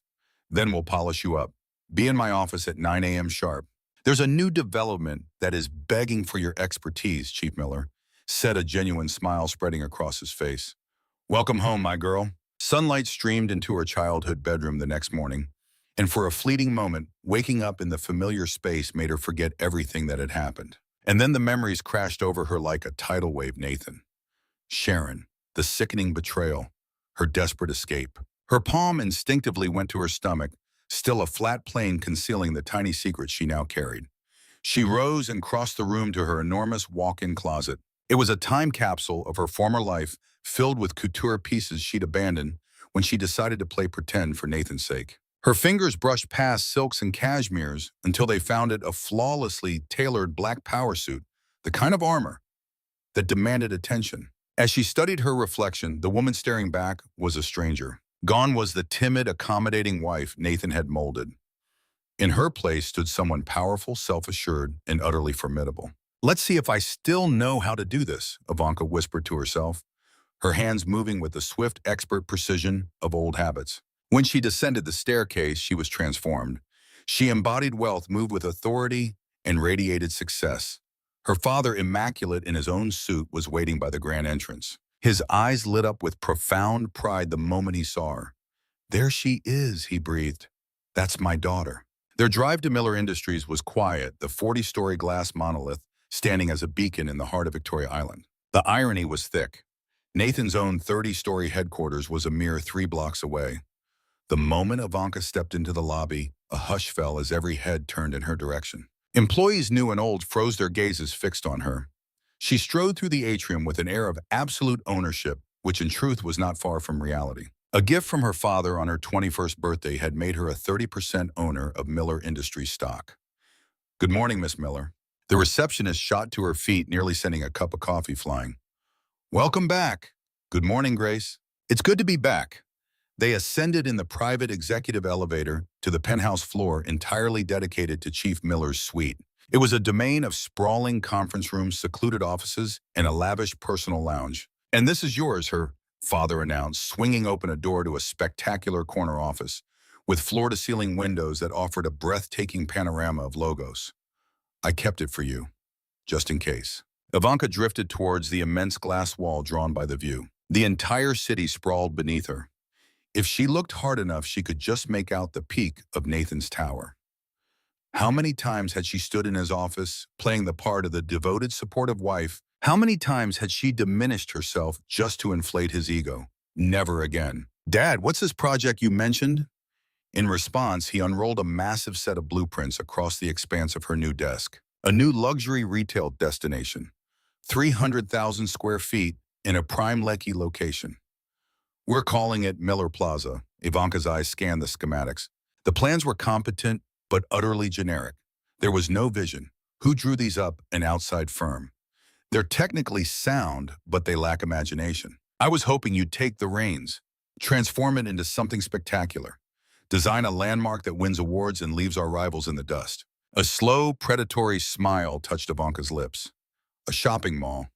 Then we'll polish you up. Be in my office at 9 a.m. sharp. There's a new development that is begging for your expertise, Chief Miller said, a genuine smile spreading across his face. Welcome home, my girl. Sunlight streamed into her childhood bedroom the next morning, and for a fleeting moment, waking up in the familiar space made her forget everything that had happened. And then the memories crashed over her like a tidal wave. Nathan, Sharon, the sickening betrayal, her desperate escape. Her palm instinctively went to her stomach, still a flat plane concealing the tiny secret she now carried. She rose and crossed the room to her enormous walk-in closet. It was a time capsule of her former life, filled with couture pieces she'd abandoned when she decided to play pretend for Nathan's sake. Her fingers brushed past silks and cashmeres until they found it a flawlessly tailored black power suit, the kind of armor that demanded attention. As she studied her reflection, the woman staring back was a stranger. Gone was the timid, accommodating wife Nathan had molded. In her place stood someone powerful, self-assured, and utterly formidable. Let's see if I still know how to do this, Ivanka whispered to herself, her hands moving with the swift, expert precision of old habits. When she descended the staircase, she was transformed. She embodied wealth, moved with authority, and radiated success. Her father, immaculate in his own suit, was waiting by the grand entrance. His eyes lit up with profound pride the moment he saw her. "There she is," he breathed. "That's my daughter." Their drive to Miller Industries was quiet, the 40-story glass monolith standing as a beacon in the heart of Victoria Island. The irony was thick. Nathan's own 30-story headquarters was a mere 3 blocks away. The moment Ivanka stepped into the lobby, a hush fell as every head turned in her direction. Employees new and old froze their gazes fixed on her. She strode through the atrium with an air of absolute ownership, which in truth was not far from reality. A gift from her father on her 21st birthday had made her a 30% owner of Miller Industries stock. "Good morning, Miss Miller." The receptionist shot to her feet, nearly sending a cup of coffee flying. "Welcome back." "Good morning, Grace." "It's good to be back." They ascended in the private executive elevator to the penthouse floor entirely dedicated to Chief Miller's suite. It was a domain of sprawling conference rooms, secluded offices, and a lavish personal lounge. "And this is yours," her father announced, swinging open a door to a spectacular corner office with floor-to-ceiling windows that offered a breathtaking panorama of Logos. "I kept it for you, just in case." Ivanka drifted towards the immense glass wall drawn by the view. The entire city sprawled beneath her. If she looked hard enough, she could just make out the peak of Nathan's tower. How many times had she stood in his office, playing the part of the devoted, supportive wife? How many times had she diminished herself just to inflate his ego? Never again. "Dad, what's this project you mentioned?" In response, he unrolled a massive set of blueprints across the expanse of her new desk. A new luxury retail destination, 300,000 square feet in a prime Lekki location. "We're calling it Miller Plaza." Ivanka's eyes scanned the schematics. The plans were competent, but utterly generic. There was no vision. Who drew these up? An outside firm. They're technically sound, but they lack imagination. "I was hoping you'd take the reins, transform it into something spectacular. Design a landmark that wins awards and leaves our rivals in the dust." A slow, predatory smile touched Ivanka's lips. A shopping mall,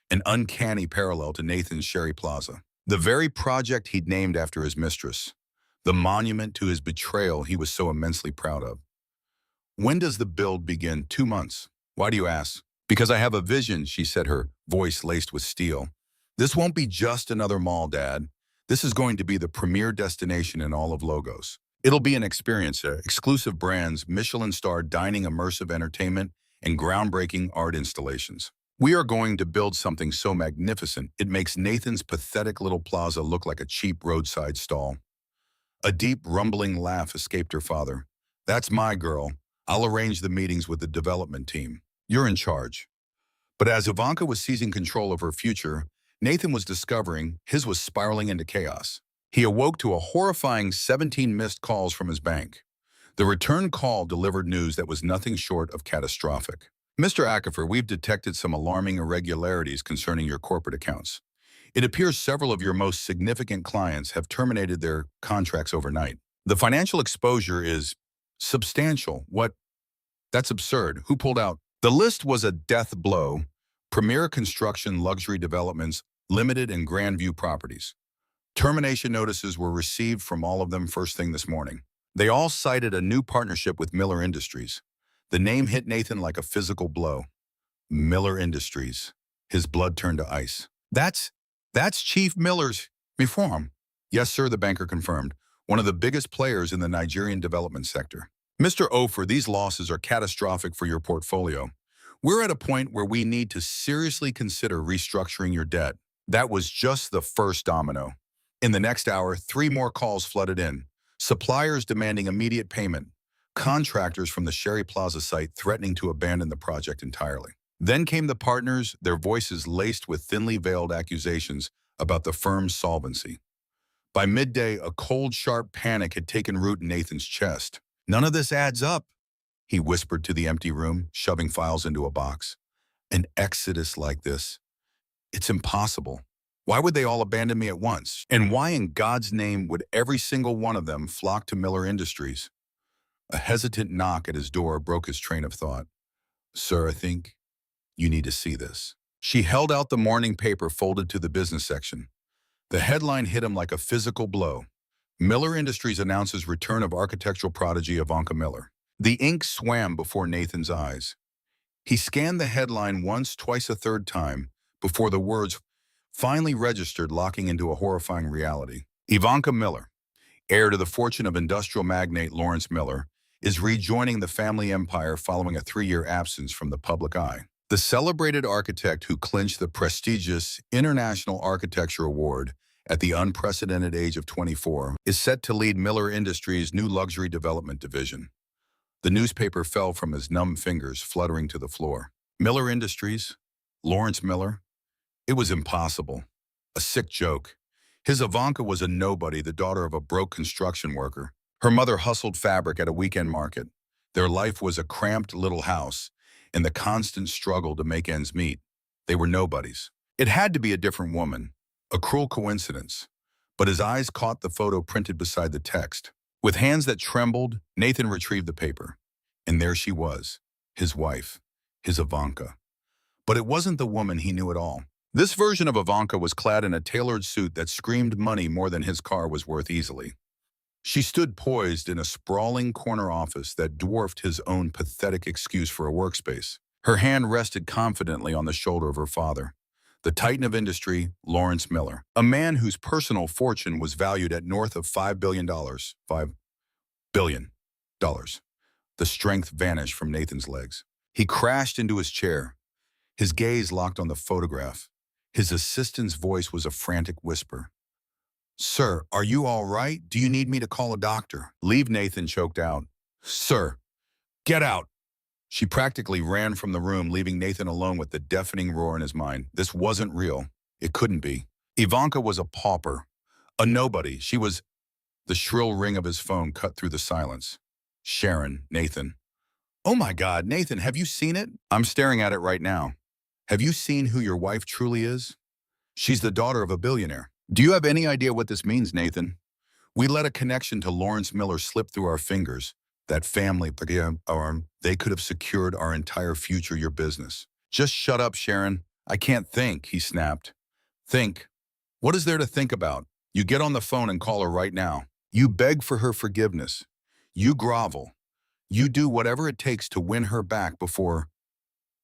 an uncanny parallel to Nathan's Sherry Plaza. The very project he'd named after his mistress. The monument to his betrayal he was so immensely proud of. "When does the build begin?" "2 months. "Why do you ask?" "Because I have a vision," she said, her voice laced with steel. "This won't be just another mall, Dad. This is going to be the premier destination in all of Logos. It'll be an experience, exclusive brands, Michelin-starred dining, immersive entertainment, and groundbreaking art installations. We are going to build something so magnificent, it makes Nathan's pathetic little plaza look like a cheap roadside stall." A deep, rumbling laugh escaped her father. "That's my girl. I'll arrange the meetings with the development team. You're in charge." But as Ivanka was seizing control of her future, Nathan was discovering his was spiraling into chaos. He awoke to a horrifying 17 missed calls from his bank. The return call delivered news that was nothing short of catastrophic. "Mr. Ackerfer, we've detected some alarming irregularities concerning your corporate accounts. It appears several of your most significant clients have terminated their contracts overnight. The financial exposure is substantial." "What? That's absurd. Who pulled out?" The list was a death blow. Premier Construction, Luxury Developments, Limited, and Grandview Properties. Termination notices were received from all of them first thing this morning. They all cited a new partnership with Miller Industries. The name hit Nathan like a physical blow. Miller Industries. His blood turned to ice. That's Chief Miller's reform." "Yes, sir," the banker confirmed. "One of the biggest players in the Nigerian development sector." "Mr. Ofer, these losses are catastrophic for your portfolio. We're at a point where we need to seriously consider restructuring your debt." That was just the first domino. In the next hour, 3 more calls flooded in. Suppliers demanding immediate payment. Contractors from the Sherry Plaza site threatening to abandon the project entirely. Then came the partners, their voices laced with thinly veiled accusations about the firm's solvency. By midday, a cold, sharp panic had taken root in Nathan's chest. "None of this adds up," he whispered to the empty room, shoving files into a box. "An exodus like this. It's impossible. Why would they all abandon me at once? And why in God's name would every single one of them flock to Miller Industries?" A hesitant knock at his door broke his train of thought. "Sir, I think You need to see this." She held out the morning paper folded to the business section. The headline hit him like a physical blow. Miller Industries announces return of architectural prodigy Ivanka Miller. The ink swam before Nathan's eyes. He scanned the headline once, twice, a third time, before the words finally registered, locking into a horrifying reality. Ivanka Miller, heir to the fortune of industrial magnate Lawrence Miller, is rejoining the family empire following a 3-year absence from the public eye. The celebrated architect who clinched the prestigious International Architecture Award at the unprecedented age of 24 is set to lead Miller Industries' new luxury development division. The newspaper fell from his numb fingers, fluttering to the floor. Miller Industries? Lawrence Miller? It was impossible. A sick joke. His Ivanka was a nobody, the daughter of a broke construction worker. Her mother hustled fabric at a weekend market. Their life was a cramped little house and the constant struggle to make ends meet. They were nobodies. It had to be a different woman. A cruel coincidence. But his eyes caught the photo printed beside the text. With hands that trembled, Nathan retrieved the paper. And there she was, his wife, his Ivanka. But it wasn't the woman he knew at all. This version of Ivanka was clad in a tailored suit that screamed money more than his car was worth easily. She stood poised in a sprawling corner office that dwarfed his own pathetic excuse for a workspace. Her hand rested confidently on the shoulder of her father, the titan of industry, Lawrence Miller, a man whose personal fortune was valued at north of $5 billion. $5 billion. The strength vanished from Nathan's legs. He crashed into his chair. His gaze locked on the photograph. His assistant's voice was a frantic whisper. "Sir, are you all right? Do you need me to call a doctor?" "Leave," Nathan choked out. "Sir, get out." She practically ran from the room, leaving Nathan alone with the deafening roar in his mind. This wasn't real. It couldn't be. Ivanka was a pauper, a nobody. She was... The shrill ring of his phone cut through the silence. Sharon, Nathan. "Oh my God, Nathan, have you seen it?" "I'm staring at it right now." "Have you seen who your wife truly is?" "She's the daughter of a billionaire." "Do you have any idea what this means, Nathan?" "We let a connection to Lawrence Miller slip through our fingers. That family, they could have secured our entire future, your business." "Just shut up, Sharon. I can't think," he snapped. "Think? What is there to think about? You get on the phone and call her right now. You beg for her forgiveness. You grovel. You do whatever it takes to win her back before...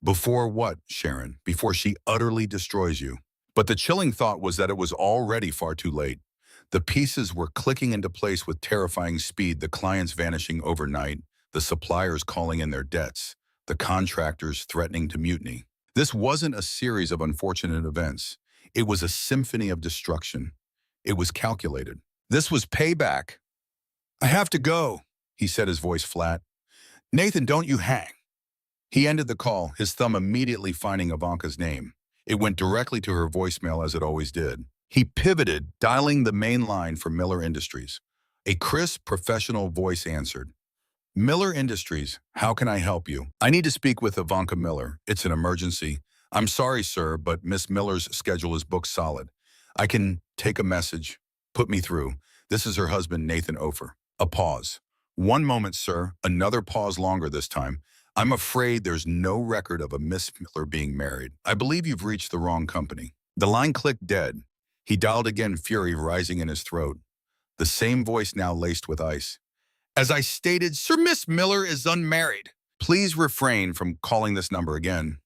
Before what, Sharon? Before she utterly destroys you." But the chilling thought was that it was already far too late. The pieces were clicking into place with terrifying speed, the clients vanishing overnight, the suppliers calling in their debts, the contractors threatening to mutiny. This wasn't a series of unfortunate events. It was a symphony of destruction. It was calculated. This was payback. "I have to go," he said, his voice flat. "Nathan, don't you hang." He ended the call, his thumb immediately finding Ivanka's name. It went directly to her voicemail as it always did. He pivoted, dialing the main line for Miller Industries. A crisp, professional voice answered. "Miller Industries, how can I help you?" "I need to speak with Ivanka Miller. It's an emergency." "I'm sorry, sir, but Miss Miller's schedule is booked solid. I can take a message. Put me through. This is her husband, Nathan Ofer." A pause. "One moment, sir." Another pause, longer this time. "I'm afraid there's no record of a Miss Miller being married. I believe you've reached the wrong company." The line clicked dead. He dialed again, fury rising in his throat. The same voice now laced with ice. "As I stated, Sir, Miss Miller is unmarried. Please refrain from calling this number again."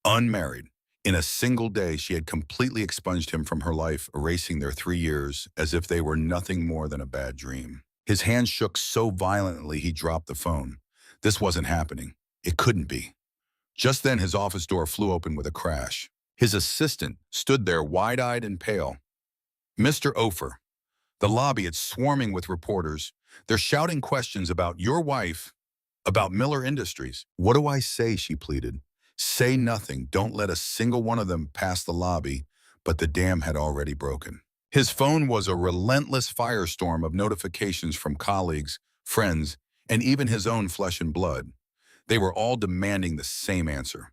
Unmarried. In a single day, she had completely expunged him from her life, erasing their 3 years as if they were nothing more than a bad dream. His hand shook so violently he dropped the phone. This wasn't happening. It couldn't be. Just then, his office door flew open with a crash. His assistant stood there wide-eyed and pale. "Mr. Ofer." The lobby is swarming with reporters. They're shouting questions about your wife, about Miller Industries. "What do I say?" she pleaded. "Say nothing. Don't let a single one of them pass the lobby." But the dam had already broken. His phone was a relentless firestorm of notifications from colleagues, friends, and even his own flesh and blood. They were all demanding the same answer.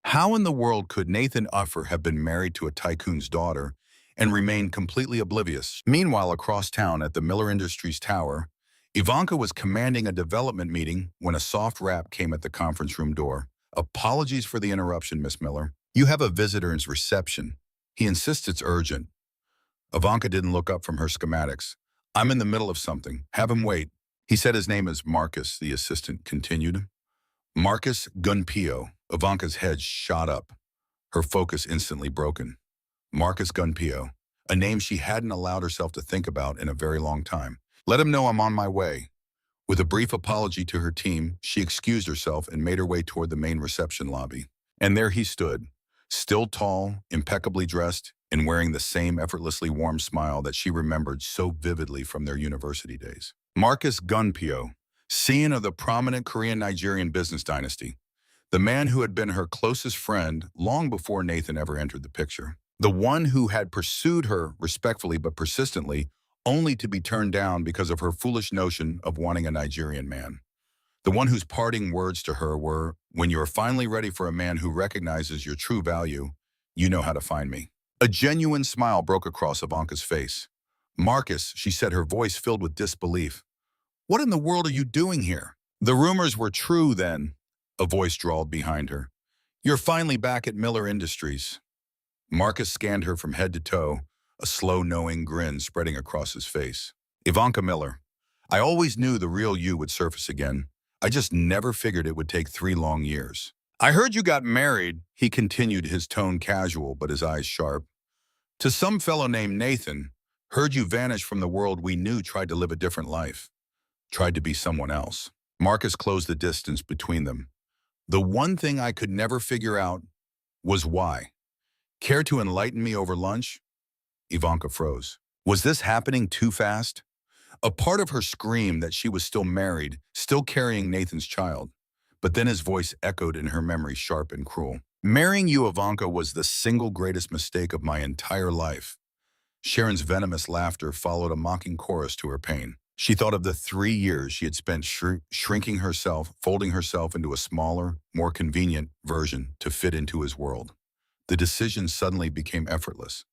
How in the world could Nathan Ofer have been married to a tycoon's daughter and remained completely oblivious? Meanwhile, across town at the Miller Industries Tower, Ivanka was commanding a development meeting when a soft rap came at the conference room door. Apologies for the interruption, Miss Miller. You have a visitor's reception. He insists it's urgent. Ivanka didn't look up from her schematics. I'm in the middle of something. Have him wait. He said his name is Marcus, the assistant continued. Marcus Gunpio. Ivanka's head shot up, her focus instantly broken. Marcus Gunpio, a name she hadn't allowed herself to think about in a very long time. Let him know I'm on my way. With a brief apology to her team, she excused herself and made her way toward the main reception lobby. And there he stood, still tall, impeccably dressed, and wearing the same effortlessly warm smile that she remembered so vividly from their university days. Marcus Gunpio, scion of the prominent Korean-Nigerian business dynasty, the man who had been her closest friend long before Nathan ever entered the picture. The one who had pursued her respectfully but persistently, only to be turned down because of her foolish notion of wanting a Nigerian man. The one whose parting words to her were, when you are finally ready for a man who recognizes your true value, you know how to find me. A genuine smile broke across Ivanka's face. Marcus, she said, her voice filled with disbelief. What in the world are you doing here? The rumors were true then, a voice drawled behind her. You're finally back at Miller Industries. Marcus scanned her from head to toe, a slow, knowing grin spreading across his face. Ivanka Miller, I always knew the real you would surface again. I just never figured it would take 3 long years. I heard you got married, he continued, his tone casual but his eyes sharp. To some fellow named Nathan, heard you vanish from the world we knew, tried to live a different life. Tried to be someone else. Marcus closed the distance between them. The one thing I could never figure out was why. Care to enlighten me over lunch? Ivanka froze. Was this happening too fast? A part of her screamed that she was still married, still carrying Nathan's child. But then his voice echoed in her memory, sharp and cruel. Marrying you, Ivanka, was the single greatest mistake of my entire life. Sharon's venomous laughter followed a mocking chorus to her pain. She thought of the 3 years she had spent shrinking herself, folding herself into a smaller, more convenient version to fit into his world. The decision suddenly became effortless.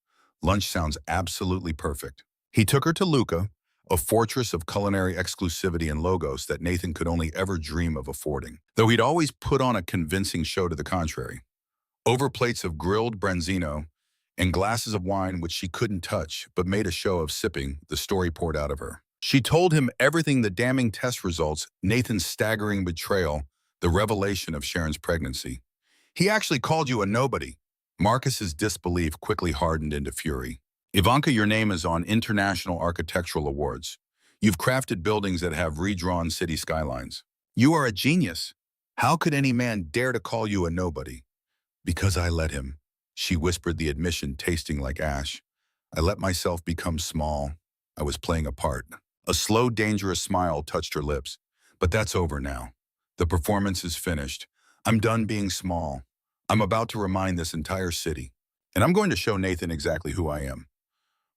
Lunch sounds absolutely perfect. He took her to Luca, a fortress of culinary exclusivity and logos that Nathan could only ever dream of affording, though he'd always put on a convincing show to the contrary. Over plates of grilled branzino and glasses of wine which she couldn't touch but made a show of sipping, the story poured out of her. She told him everything: the damning test results, Nathan's staggering betrayal, the revelation of Sharon's pregnancy. He actually called you a nobody. Marcus's disbelief quickly hardened into fury. Ivanka, your name is on international architectural awards. You've crafted buildings that have redrawn city skylines. You are a genius. How could any man dare to call you a nobody? Because I let him. She whispered, the admission tasting like ash. I let myself become small. I was playing a part. A slow, dangerous smile touched her lips. But that's over now. The performance is finished. I'm done being small. I'm about to remind this entire city. And I'm going to show Nathan exactly who I am.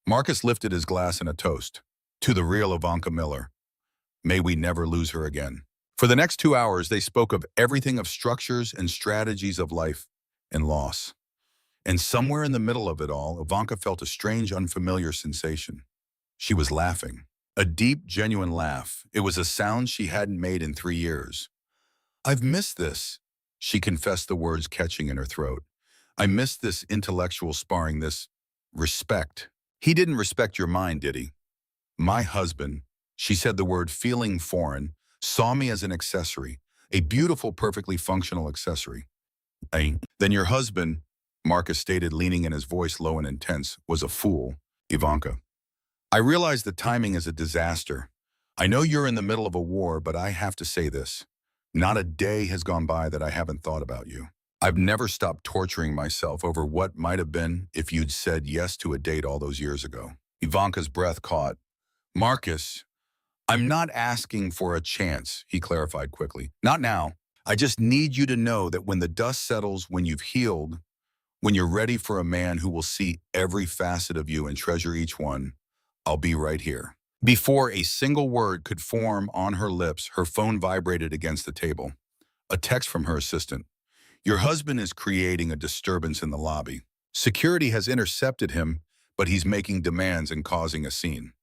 Marcus lifted his glass in a toast. To the real Ivanka Miller. May we never lose her again. For the next 2 hours, they spoke of everything, of structures and strategies of life and loss. And somewhere in the middle of it all, Ivanka felt a strange, unfamiliar sensation. She was laughing. A deep, genuine laugh. It was a sound she hadn't made in 3 years. I've missed this, she confessed, the words catching in her throat. I missed this intellectual sparring, this respect. He didn't respect your mind, did he? My husband, she said the word feeling foreign, saw me as an accessory, a beautiful, perfectly functional accessory. Then your husband, Marcus stated, leaning in, his voice low and intense, was a fool, Ivanka. I realize the timing is a disaster. I know you're in the middle of a war, but I have to say this. Not a day has gone by that I haven't thought about you. I've never stopped torturing myself over what might have been if you'd said yes to a date all those years ago. Ivanka's breath caught. Marcus, I'm not asking for a chance, he clarified quickly. Not now. I just need you to know that when the dust settles, when you've healed, when you're ready for a man who will see every facet of you and treasure each one, I'll be right here. Before a single word could form on her lips, her phone vibrated against the table. A text from her assistant. Your husband is creating a disturbance in the lobby. Security has intercepted him, but he's making demands and causing a scene.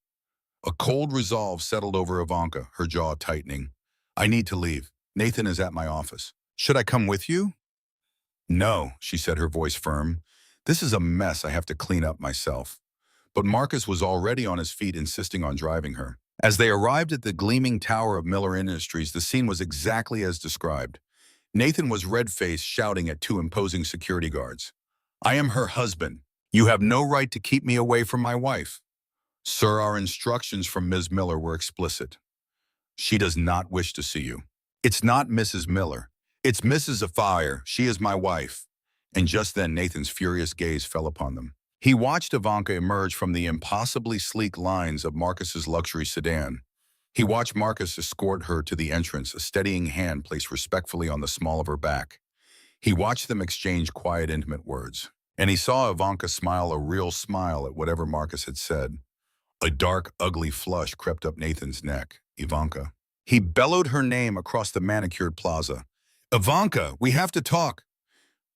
A cold resolve settled over Ivanka, her jaw tightening. I need to leave. Nathan is at my office. Should I come with you? No, she said, her voice firm. This is a mess I have to clean up myself. But Marcus was already on his feet, insisting on driving her. As they arrived at the gleaming tower of Miller Industries, the scene was exactly as described. Nathan was red-faced, shouting at two imposing security guards. I am her husband. You have no right to keep me away from my wife. Sir, our instructions from Ms. Miller were explicit. She does not wish to see you. It's not Mrs. Miller. It's Mrs. Afire. She is my wife. And just then Nathan's furious gaze fell upon them. He watched Ivanka emerge from the impossibly sleek lines of Marcus's luxury sedan. He watched Marcus escort her to the entrance, a steadying hand placed respectfully on the small of her back. He watched them exchange quiet, intimate words. And he saw Ivanka smile a real smile at whatever Marcus had said. A dark, ugly flush crept up Nathan's neck. Ivanka. He bellowed her name across the manicured plaza. Ivanka, we have to talk.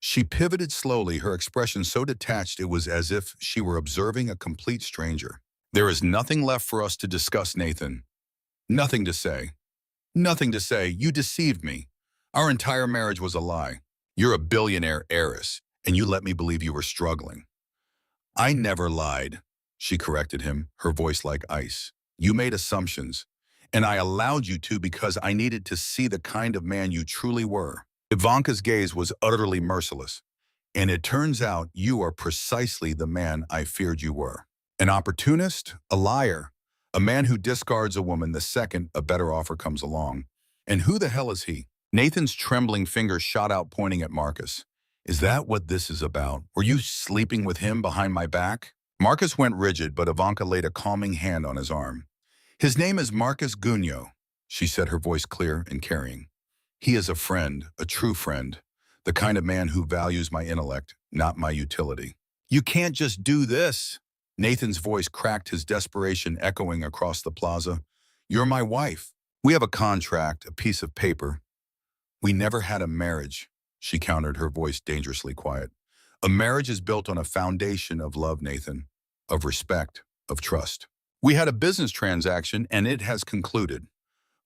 She pivoted slowly, her expression so detached it was as if she were observing a complete stranger. There is nothing left for us to discuss, Nathan. Nothing to say. Nothing to say. You deceived me. Our entire marriage was a lie. You're a billionaire heiress, and you let me believe you were struggling. I never lied, she corrected him, her voice like ice. You made assumptions, and I allowed you to because I needed to see the kind of man you truly were. Ivanka's gaze was utterly merciless, and it turns out you are precisely the man I feared you were. An opportunist, a liar, a man who discards a woman the second a better offer comes along. And who the hell is he? Nathan's trembling finger shot out, pointing at Marcus. Is that what this is about? Were you sleeping with him behind my back? Marcus went rigid, but Ivanka laid a calming hand on his arm. His name is Marcus Gunyo, she said, her voice clear and carrying. He is a friend, a true friend, the kind of man who values my intellect, not my utility. You can't just do this. Nathan's voice cracked, his desperation echoing across the plaza. You're my wife. We have a contract, a piece of paper. We never had a marriage, she countered, her voice dangerously quiet. A marriage is built on a foundation of love, Nathan, of respect, of trust. We had a business transaction, and it has concluded.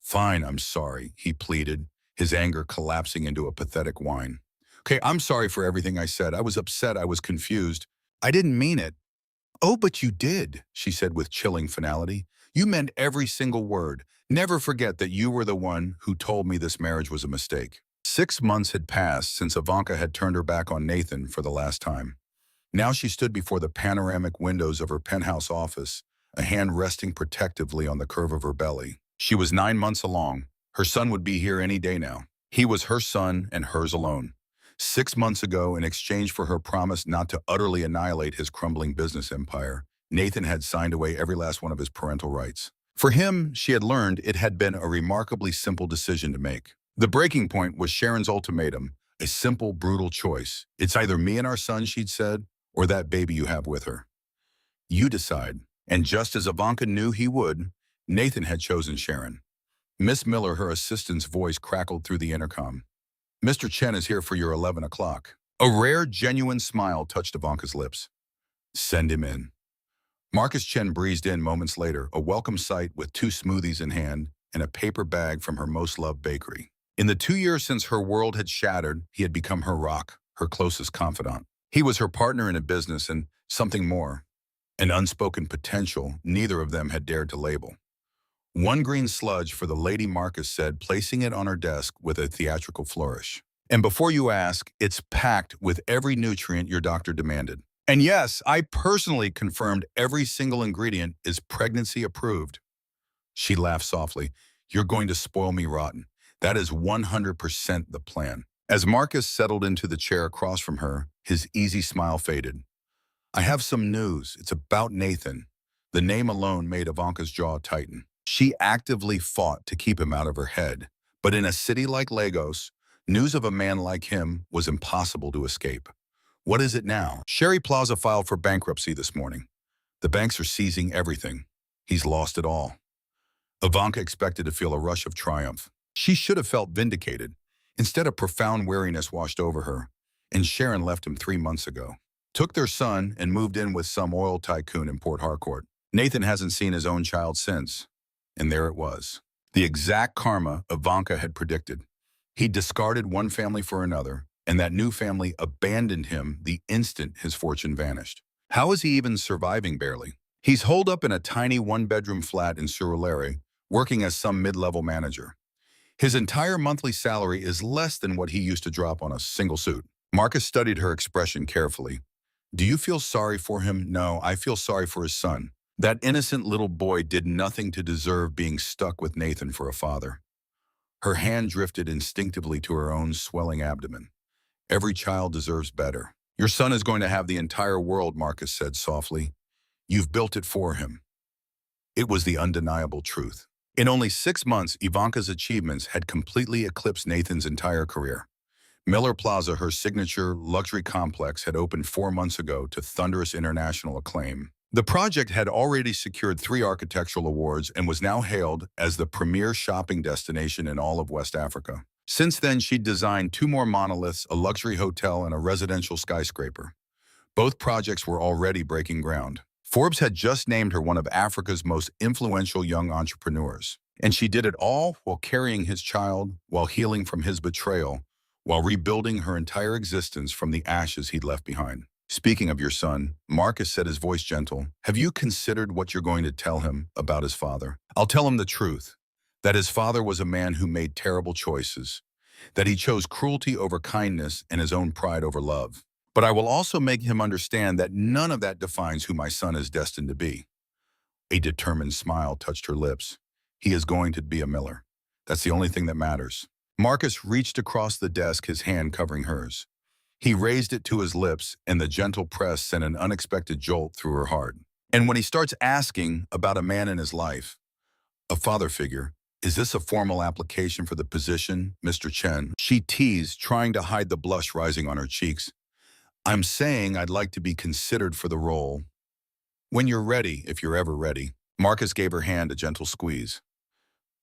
Fine, I'm sorry, he pleaded, his anger collapsing into a pathetic whine. Okay, I'm sorry for everything I said. I was upset. I was confused. I didn't mean it. Oh, but you did, she said with chilling finality. You meant every single word. Never forget that you were the one who told me this marriage was a mistake. 6 months had passed since Ivanka had turned her back on Nathan for the last time. Now she stood before the panoramic windows of her penthouse office, a hand resting protectively on the curve of her belly. She was 9 months along. Her son would be here any day now. He was her son and hers alone. 6 months ago, in exchange for her promise not to utterly annihilate his crumbling business empire, Nathan had signed away every last one of his parental rights. For him, she had learned it had been a remarkably simple decision to make. The breaking point was Sharon's ultimatum, a simple, brutal choice. It's either me and our son, she'd said, or that baby you have with her. You decide. And just as Ivanka knew he would, Nathan had chosen Sharon. Miss Miller, her assistant's voice crackled through the intercom. Mr. Chen is here for your 11 o'clock. A rare, genuine smile touched Ivanka's lips. Send him in. Marcus Chen breezed in moments later, a welcome sight with 2 smoothies in hand and a paper bag from her most loved bakery. In the 2 years since her world had shattered, he had become her rock, her closest confidant. He was her partner in a business and something more, an unspoken potential neither of them had dared to label. 1 green sludge for the lady, Marcus said, placing it on her desk with a theatrical flourish. And before you ask, it's packed with every nutrient your doctor demanded. And yes, I personally confirmed every single ingredient is pregnancy approved. She laughed softly. You're going to spoil me rotten. That is 100% the plan. As Marcus settled into the chair across from her, his easy smile faded. I have some news. It's about Nathan. The name alone made Ivanka's jaw tighten. She actively fought to keep him out of her head. But in a city like Lagos, news of a man like him was impossible to escape. What is it now? Sherry Plaza filed for bankruptcy this morning. The banks are seizing everything. He's lost it all. Ivanka expected to feel a rush of triumph. She should have felt vindicated. Instead, a profound weariness washed over her. And Sharon left him 3 months ago. Took their son and moved in with some oil tycoon in Port Harcourt. Nathan hasn't seen his own child since. And there it was. The exact karma Ivanka had predicted. He discarded one family for another, and that new family abandoned him the instant his fortune vanished. How is he even surviving barely? He's holed up in a tiny one-bedroom flat in Surulere, working as some mid-level manager. His entire monthly salary is less than what he used to drop on a single suit. Marcus studied her expression carefully. Do you feel sorry for him? No, I feel sorry for his son. That innocent little boy did nothing to deserve being stuck with Nathan for a father. Her hand drifted instinctively to her own swelling abdomen. Every child deserves better. Your son is going to have the entire world, Marcus said softly. You've built it for him. It was the undeniable truth. In only 6 months, Ivanka's achievements had completely eclipsed Nathan's entire career. Miller Plaza, her signature luxury complex, had opened 4 months ago to thunderous international acclaim. The project had already secured 3 architectural awards and was now hailed as the premier shopping destination in all of West Africa. Since then, she'd designed 2 more monoliths, a luxury hotel, and a residential skyscraper. Both projects were already breaking ground. Forbes had just named her one of Africa's most influential young entrepreneurs. And she did it all while carrying his child, while healing from his betrayal, while rebuilding her entire existence from the ashes he'd left behind. Speaking of your son, Marcus said, his voice gentle, have you considered what you're going to tell him about his father? I'll tell him the truth, that his father was a man who made terrible choices, that he chose cruelty over kindness and his own pride over love. But I will also make him understand that none of that defines who my son is destined to be. A determined smile touched her lips. He is going to be a Miller. That's the only thing that matters. Marcus reached across the desk, his hand covering hers. He raised it to his lips, and the gentle press sent an unexpected jolt through her heart. And when he starts asking about a man in his life, a father figure, is this a formal application for the position, Mr. Chen? She teased, trying to hide the blush rising on her cheeks. I'm saying I'd like to be considered for the role. When you're ready, if you're ever ready. Marcus gave her hand a gentle squeeze.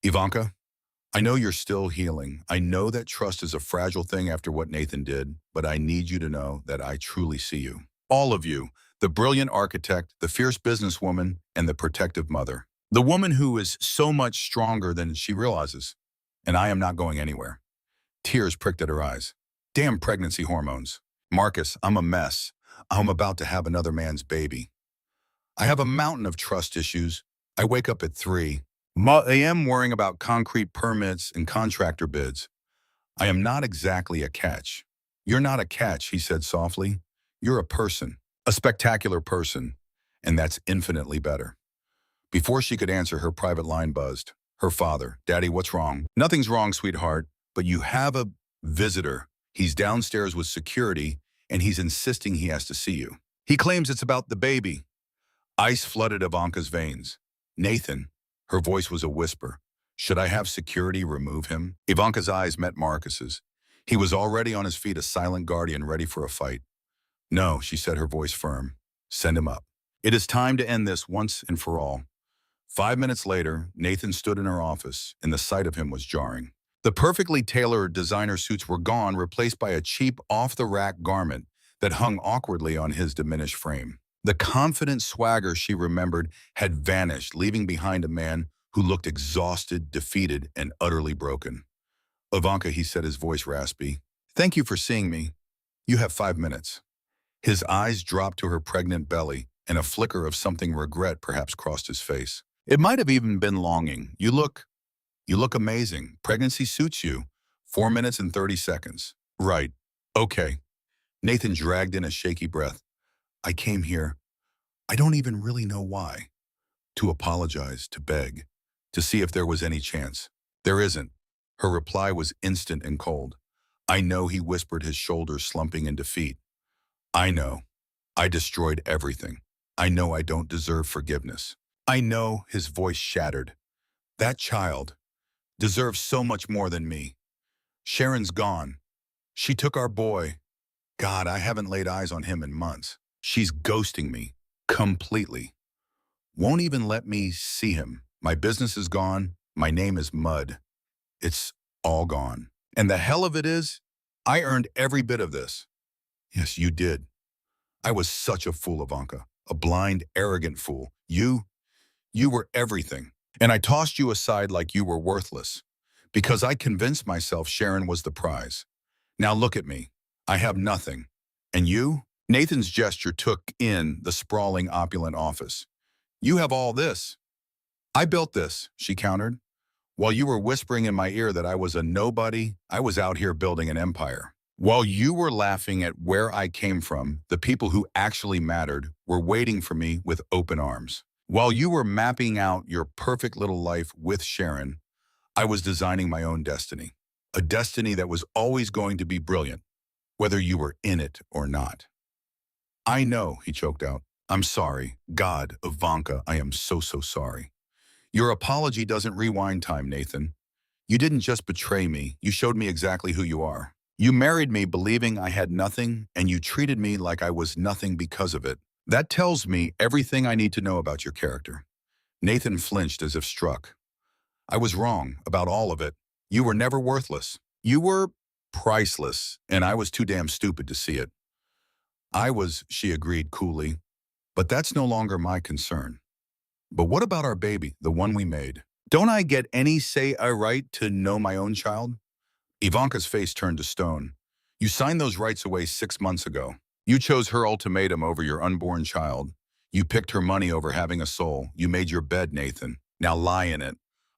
Ivanka, I know you're still healing. I know that trust is a fragile thing after what Nathan did, but I need you to know that I truly see you. All of you, the brilliant architect, the fierce businesswoman, and the protective mother. The woman who is so much stronger than she realizes. And I am not going anywhere. Tears pricked at her eyes. Damn pregnancy hormones. Marcus, I'm a mess. I'm about to have another man's baby. I have a mountain of trust issues. I wake up at 3 a.m. worrying about concrete permits and contractor bids. I am not exactly a catch. You're not a catch, he said softly. You're a person, a spectacular person, and that's infinitely better. Before she could answer, her private line buzzed. Her father, Daddy, what's wrong? Nothing's wrong, sweetheart, but you have a visitor. He's downstairs with security, and he's insisting he has to see you. He claims it's about the baby. Ice flooded Ivanka's veins. Nathan, her voice was a whisper. Should I have security remove him? Ivanka's eyes met Marcus's. He was already on his feet, a silent guardian ready for a fight. No, she said, her voice firm. Send him up. It is time to end this once and for all. 5 minutes later, Nathan stood in her office, and the sight of him was jarring. The perfectly tailored designer suits were gone, replaced by a cheap, off-the-rack garment that hung awkwardly on his diminished frame. The confident swagger she remembered had vanished, leaving behind a man who looked exhausted, defeated, and utterly broken. Ivanka, he said, his voice raspy. Thank you for seeing me. You have 5 minutes. His eyes dropped to her pregnant belly, and a flicker of something regret perhaps crossed his face. It might have even been longing. You look amazing. Pregnancy suits you. 4 minutes and 30 seconds. Right. Okay. Nathan dragged in a shaky breath. I came here. I don't even really know why. To apologize, to beg, to see if there was any chance. There isn't. Her reply was instant and cold. I know, he whispered, his shoulders slumping in defeat. I know. I destroyed everything. I know I don't deserve forgiveness. I know, his voice shattered. That child deserves so much more than me. Sharon's gone. She took our boy. God, I haven't laid eyes on him in months. She's ghosting me. Completely. Won't even let me see him. My business is gone. My name is mud. It's all gone. And the hell of it is, I earned every bit of this. Yes, you did. I was such a fool, Ivanka. A blind, arrogant fool. You were everything. And I tossed you aside like you were worthless. Because I convinced myself Sharon was the prize. Now look at me. I have nothing. And you? Nathan's gesture took in the sprawling, opulent office. You have all this. I built this, she countered. While you were whispering in my ear that I was a nobody, I was out here building an empire. While you were laughing at where I came from, the people who actually mattered were waiting for me with open arms. While you were mapping out your perfect little life with Sharon, I was designing my own destiny. A destiny that was always going to be brilliant, whether you were in it or not. I know, he choked out. I'm sorry. God, Ivanka, I am so sorry. Your apology doesn't rewind time, Nathan. You didn't just betray me, you showed me exactly who you are. You married me believing I had nothing, and you treated me like I was nothing because of it. That tells me everything I need to know about your character. Nathan flinched as if struck. I was wrong about all of it. You were never worthless. You were priceless, and I was too damn stupid to see it. She agreed coolly, but that's no longer my concern. But what about our baby, the one we made? Don't I get any say I right to know my own child? Ivanka's face turned to stone. You signed those rights away 6 months ago. You chose her ultimatum over your unborn child. You picked her money over having a soul. You made your bed, Nathan. Now lie in it.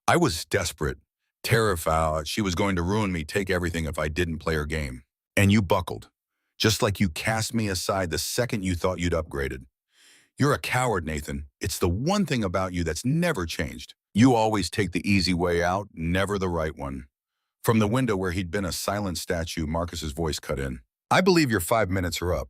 I was desperate, terrified she was going to ruin me, take everything if I didn't play her game. And you buckled. Just like you cast me aside the second you thought you'd upgraded. You're a coward, Nathan. It's the one thing about you that's never changed. You always take the easy way out, never the right one. From the window where he'd been a silent statue, Marcus's voice cut in. I believe your 5 minutes are up.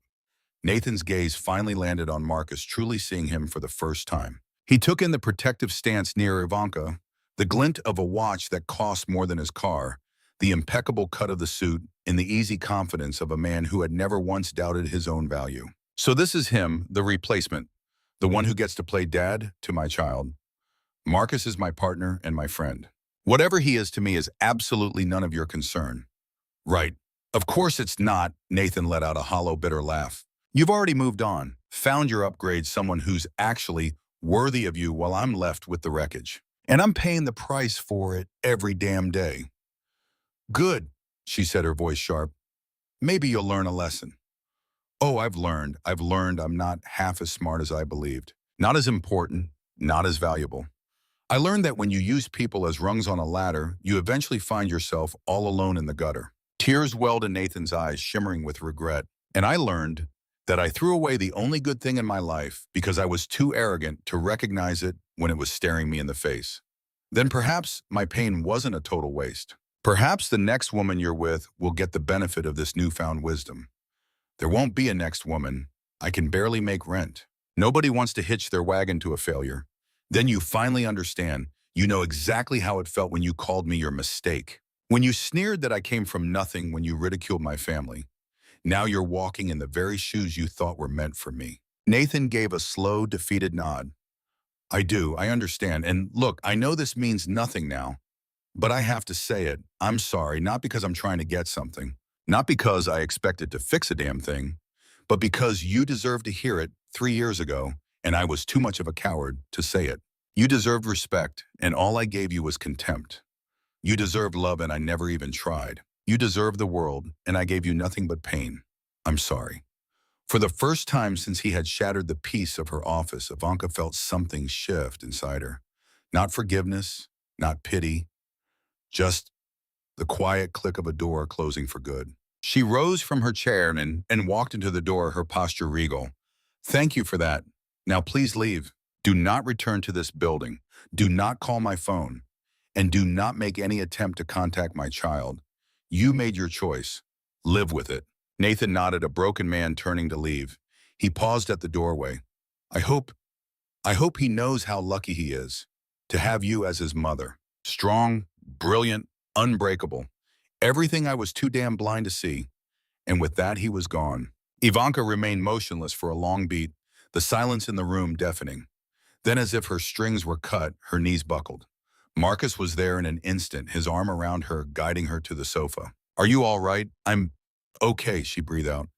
Nathan's gaze finally landed on Marcus, truly seeing him for the first time. He took in the protective stance near Ivanka, the glint of a watch that cost more than his car, the impeccable cut of the suit, and the easy confidence of a man who had never once doubted his own value. So this is him, the replacement, the one who gets to play dad to my child. Marcus is my partner and my friend. Whatever he is to me is absolutely none of your concern. Right. Of course it's not, Nathan let out a hollow, bitter laugh. You've already moved on, found your upgrade, someone who's actually worthy of you while I'm left with the wreckage. And I'm paying the price for it every damn day. Good, she said, her voice sharp. Maybe you'll learn a lesson. Oh, I've learned I'm not half as smart as I believed. Not as important, not as valuable. I learned that when you use people as rungs on a ladder, you eventually find yourself all alone in the gutter. Tears welled in Nathan's eyes, shimmering with regret. And I learned that I threw away the only good thing in my life because I was too arrogant to recognize it when it was staring me in the face. Then perhaps my pain wasn't a total waste. Perhaps the next woman you're with will get the benefit of this newfound wisdom. There won't be a next woman. I can barely make rent. Nobody wants to hitch their wagon to a failure. Then you finally understand. You know exactly how it felt when you called me your mistake. When you sneered that I came from nothing, when you ridiculed my family. Now you're walking in the very shoes you thought were meant for me. Nathan gave a slow, defeated nod. I do, I understand. And look, I know this means nothing now, but I have to say it. I'm sorry, not because I'm trying to get something. Not because I expected to fix a damn thing, but because you deserved to hear it 3 years ago, and I was too much of a coward to say it. You deserved respect, and all I gave you was contempt. You deserved love, and I never even tried. You deserved the world, and I gave you nothing but pain. I'm sorry. For the first time since he had shattered the peace of her office, Ivanka felt something shift inside her. Not forgiveness, not pity, just the quiet click of a door closing for good. She rose from her chair and walked into the door, her posture regal. Thank you for that. Now please leave. Do not return to this building. Do not call my phone. And do not make any attempt to contact my child. You made your choice. Live with it. Nathan nodded, a broken man turning to leave. He paused at the doorway. I hope he knows how lucky he is to have you as his mother. Strong, brilliant, unbreakable. Everything I was too damn blind to see. And with that, he was gone. Ivanka remained motionless for a long beat, the silence in the room deafening. Then, as if her strings were cut, her knees buckled. Marcus was there in an instant, his arm around her, guiding her to the sofa. Are you all right? I'm okay, she breathed out.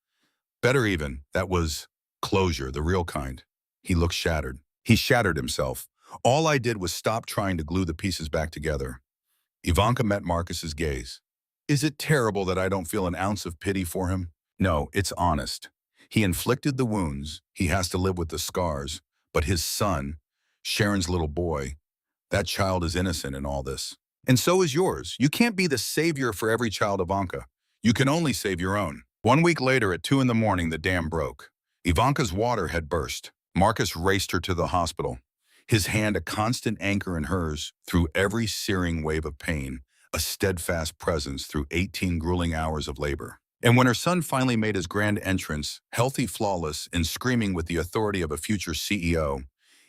Better even. That was closure, the real kind. He looked shattered. He shattered himself. All I did was stop trying to glue the pieces back together. Ivanka met Marcus's gaze. Is it terrible that I don't feel an ounce of pity for him? No, it's honest. He inflicted the wounds, he has to live with the scars, but his son, Sharon's little boy, that child is innocent in all this. And so is yours. You can't be the savior for every child, Ivanka. You can only save your own. 1 week later at 2 in the morning, the dam broke. Ivanka's water had burst. Marcus raced her to the hospital, his hand a constant anchor in hers through every searing wave of pain, a steadfast presence through 18 grueling hours of labor. And when her son finally made his grand entrance, healthy, flawless, and screaming with the authority of a future CEO,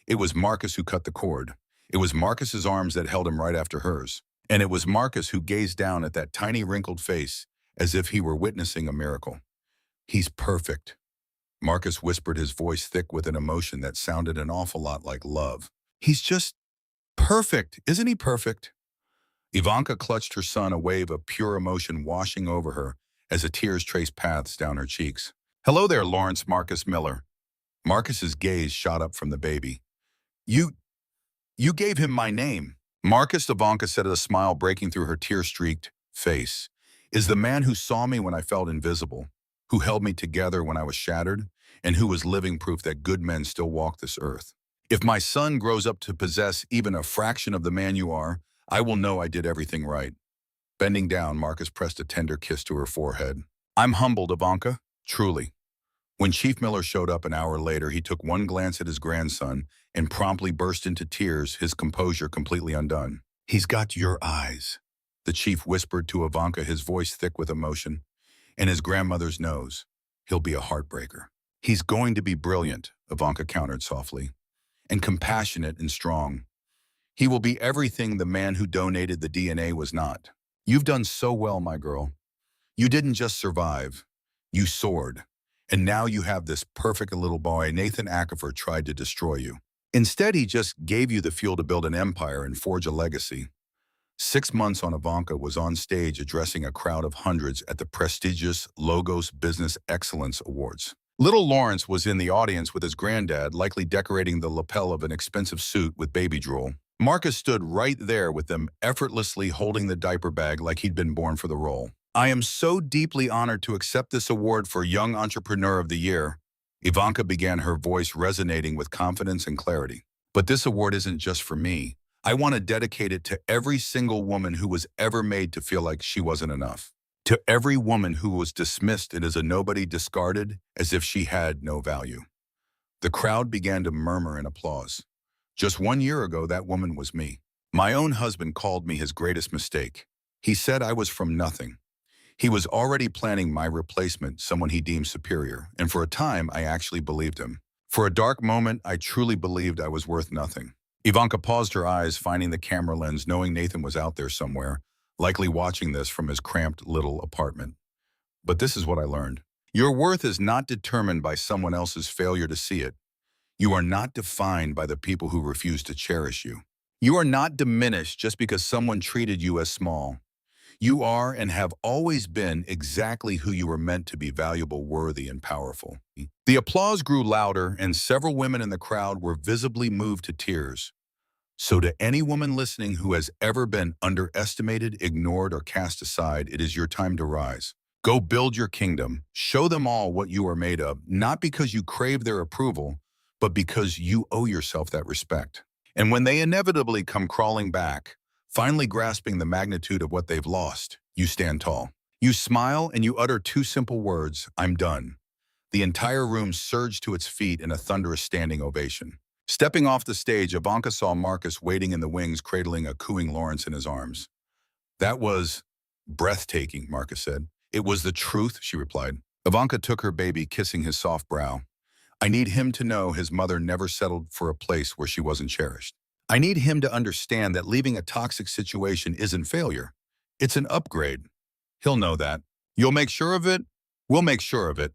it was Marcus who cut the cord. It was Marcus's arms that held him right after hers. And it was Marcus who gazed down at that tiny wrinkled face as if he were witnessing a miracle. He's perfect. Marcus whispered, his voice thick with an emotion that sounded an awful lot like love. He's just perfect. Isn't he perfect? Ivanka clutched her son, a wave of pure emotion washing over her as the tears traced paths down her cheeks. Hello there, Lawrence Marcus Miller. Marcus's gaze shot up from the baby. You gave him my name. Marcus, Ivanka said, a smile breaking through her tear-streaked face, is the man who saw me when I felt invisible, who held me together when I was shattered, and who was living proof that good men still walk this earth. If my son grows up to possess even a fraction of the man you are, I will know I did everything right. Bending down, Marcus pressed a tender kiss to her forehead. I'm humbled, Ivanka, truly. When Chief Miller showed up an hour later, he took one glance at his grandson and promptly burst into tears, his composure completely undone. He's got your eyes, the chief whispered to Ivanka, his voice thick with emotion, and his grandmother's nose. He'll be a heartbreaker. He's going to be brilliant, Ivanka countered softly, and compassionate and strong. He will be everything the man who donated the DNA was not. You've done so well, my girl. You didn't just survive. You soared. And now you have this perfect little boy. Nathan Aquifer tried to destroy you. Instead, he just gave you the fuel to build an empire and forge a legacy. 6 months on, Ivanka was on stage addressing a crowd of hundreds at the prestigious Logos Business Excellence Awards. Little Lawrence was in the audience with his granddad, likely decorating the lapel of an expensive suit with baby drool. Marcus stood right there with them, effortlessly holding the diaper bag like he'd been born for the role. I am so deeply honored to accept this award for Young Entrepreneur of the Year. Ivanka began, her voice resonating with confidence and clarity. But this award isn't just for me. I want to dedicate it to every single woman who was ever made to feel like she wasn't enough. To every woman who was dismissed and as a nobody, discarded as if she had no value. The crowd began to murmur in applause. Just 1 year ago, that woman was me. My own husband called me his greatest mistake. He said I was from nothing. He was already planning my replacement, someone he deemed superior, and for a time, I actually believed him. For a dark moment, I truly believed I was worth nothing. Ivanka paused, her eyes finding the camera lens, knowing Nathan was out there somewhere, likely watching this from his cramped little apartment. But this is what I learned. Your worth is not determined by someone else's failure to see it. You are not defined by the people who refuse to cherish you. You are not diminished just because someone treated you as small. You are and have always been exactly who you were meant to be: valuable, worthy, and powerful. The applause grew louder, and several women in the crowd were visibly moved to tears. So to any woman listening who has ever been underestimated, ignored, or cast aside, it is your time to rise. Go build your kingdom. Show them all what you are made of, not because you crave their approval, but because you owe yourself that respect. And when they inevitably come crawling back, finally grasping the magnitude of what they've lost, you stand tall. You smile and you utter 2 simple words: I'm done. The entire room surged to its feet in a thunderous standing ovation. Stepping off the stage, Ivanka saw Marcus waiting in the wings, cradling a cooing Lawrence in his arms. That was breathtaking, Marcus said. It was the truth, she replied. Ivanka took her baby, kissing his soft brow. I need him to know his mother never settled for a place where she wasn't cherished. I need him to understand that leaving a toxic situation isn't failure. It's an upgrade. He'll know that. You'll make sure of it? We'll make sure of it.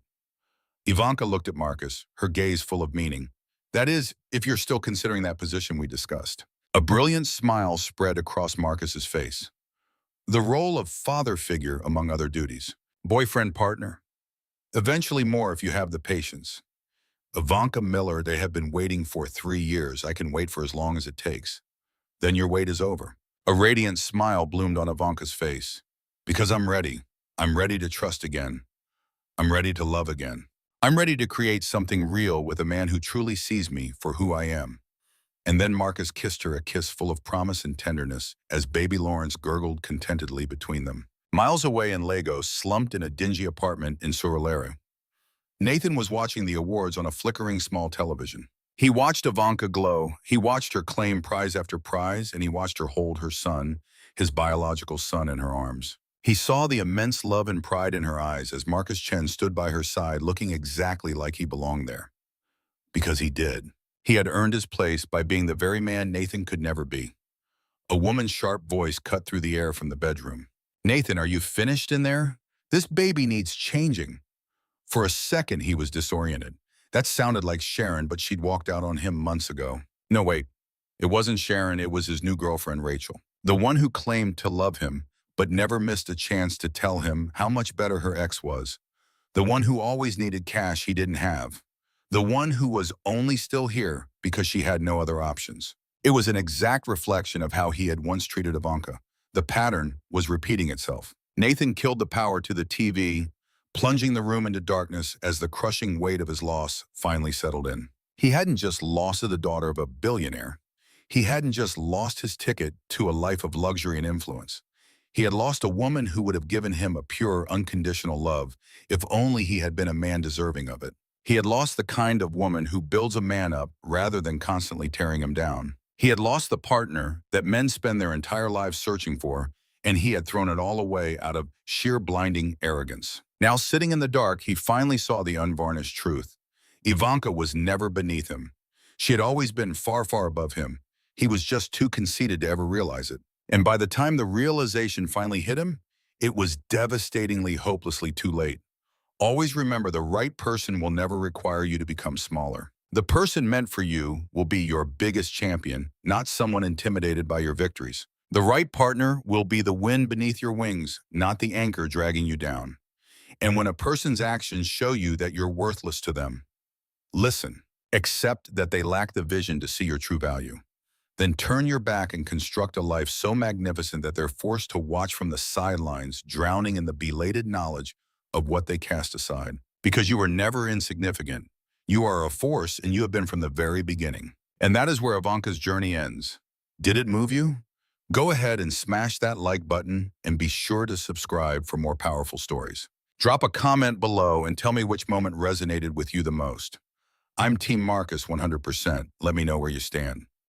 Ivanka looked at Marcus, her gaze full of meaning. That is, if you're still considering that position we discussed. A brilliant smile spread across Marcus's face. The role of father figure among other duties. Boyfriend, partner. Eventually more if you have the patience. Ivanka Miller, they have been waiting for 3 years. I can wait for as long as it takes. Then your wait is over. A radiant smile bloomed on Ivanka's face. Because I'm ready. I'm ready to trust again. I'm ready to love again. I'm ready to create something real with a man who truly sees me for who I am. And then Marcus kissed her a kiss full of promise and tenderness as baby Lawrence gurgled contentedly between them. Miles away in Lagos, slumped in a dingy apartment in Surulere, Nathan was watching the awards on a flickering small television. He watched Ivanka glow, he watched her claim prize after prize, and he watched her hold her son, his biological son, in her arms. He saw the immense love and pride in her eyes as Marcus Chen stood by her side looking exactly like he belonged there. Because he did. He had earned his place by being the very man Nathan could never be. A woman's sharp voice cut through the air from the bedroom. Nathan, are you finished in there? This baby needs changing. For a second, he was disoriented. That sounded like Sharon, but she'd walked out on him months ago. No, wait. It wasn't Sharon, it was his new girlfriend, Rachel. The one who claimed to love him, but never missed a chance to tell him how much better her ex was. The one who always needed cash he didn't have. The one who was only still here because she had no other options. It was an exact reflection of how he had once treated Ivanka. The pattern was repeating itself. Nathan killed the power to the TV, plunging the room into darkness as the crushing weight of his loss finally settled in. He hadn't just lost to the daughter of a billionaire. He hadn't just lost his ticket to a life of luxury and influence. He had lost a woman who would have given him a pure, unconditional love if only he had been a man deserving of it. He had lost the kind of woman who builds a man up rather than constantly tearing him down. He had lost the partner that men spend their entire lives searching for, and he had thrown it all away out of sheer blinding arrogance. Now, sitting in the dark, he finally saw the unvarnished truth. Ivanka was never beneath him. She had always been far, far above him. He was just too conceited to ever realize it. And by the time the realization finally hit him, it was devastatingly, hopelessly too late. Always remember, the right person will never require you to become smaller. The person meant for you will be your biggest champion, not someone intimidated by your victories. The right partner will be the wind beneath your wings, not the anchor dragging you down. And when a person's actions show you that you're worthless to them, listen. Accept that they lack the vision to see your true value. Then turn your back and construct a life so magnificent that they're forced to watch from the sidelines, drowning in the belated knowledge of what they cast aside. Because you are never insignificant. You are a force, and you have been from the very beginning. And that is where Ivanka's journey ends. Did it move you? Go ahead and smash that like button and be sure to subscribe for more powerful stories. Drop a comment below and tell me which moment resonated with you the most. I'm Team Marcus 100%. Let me know where you stand.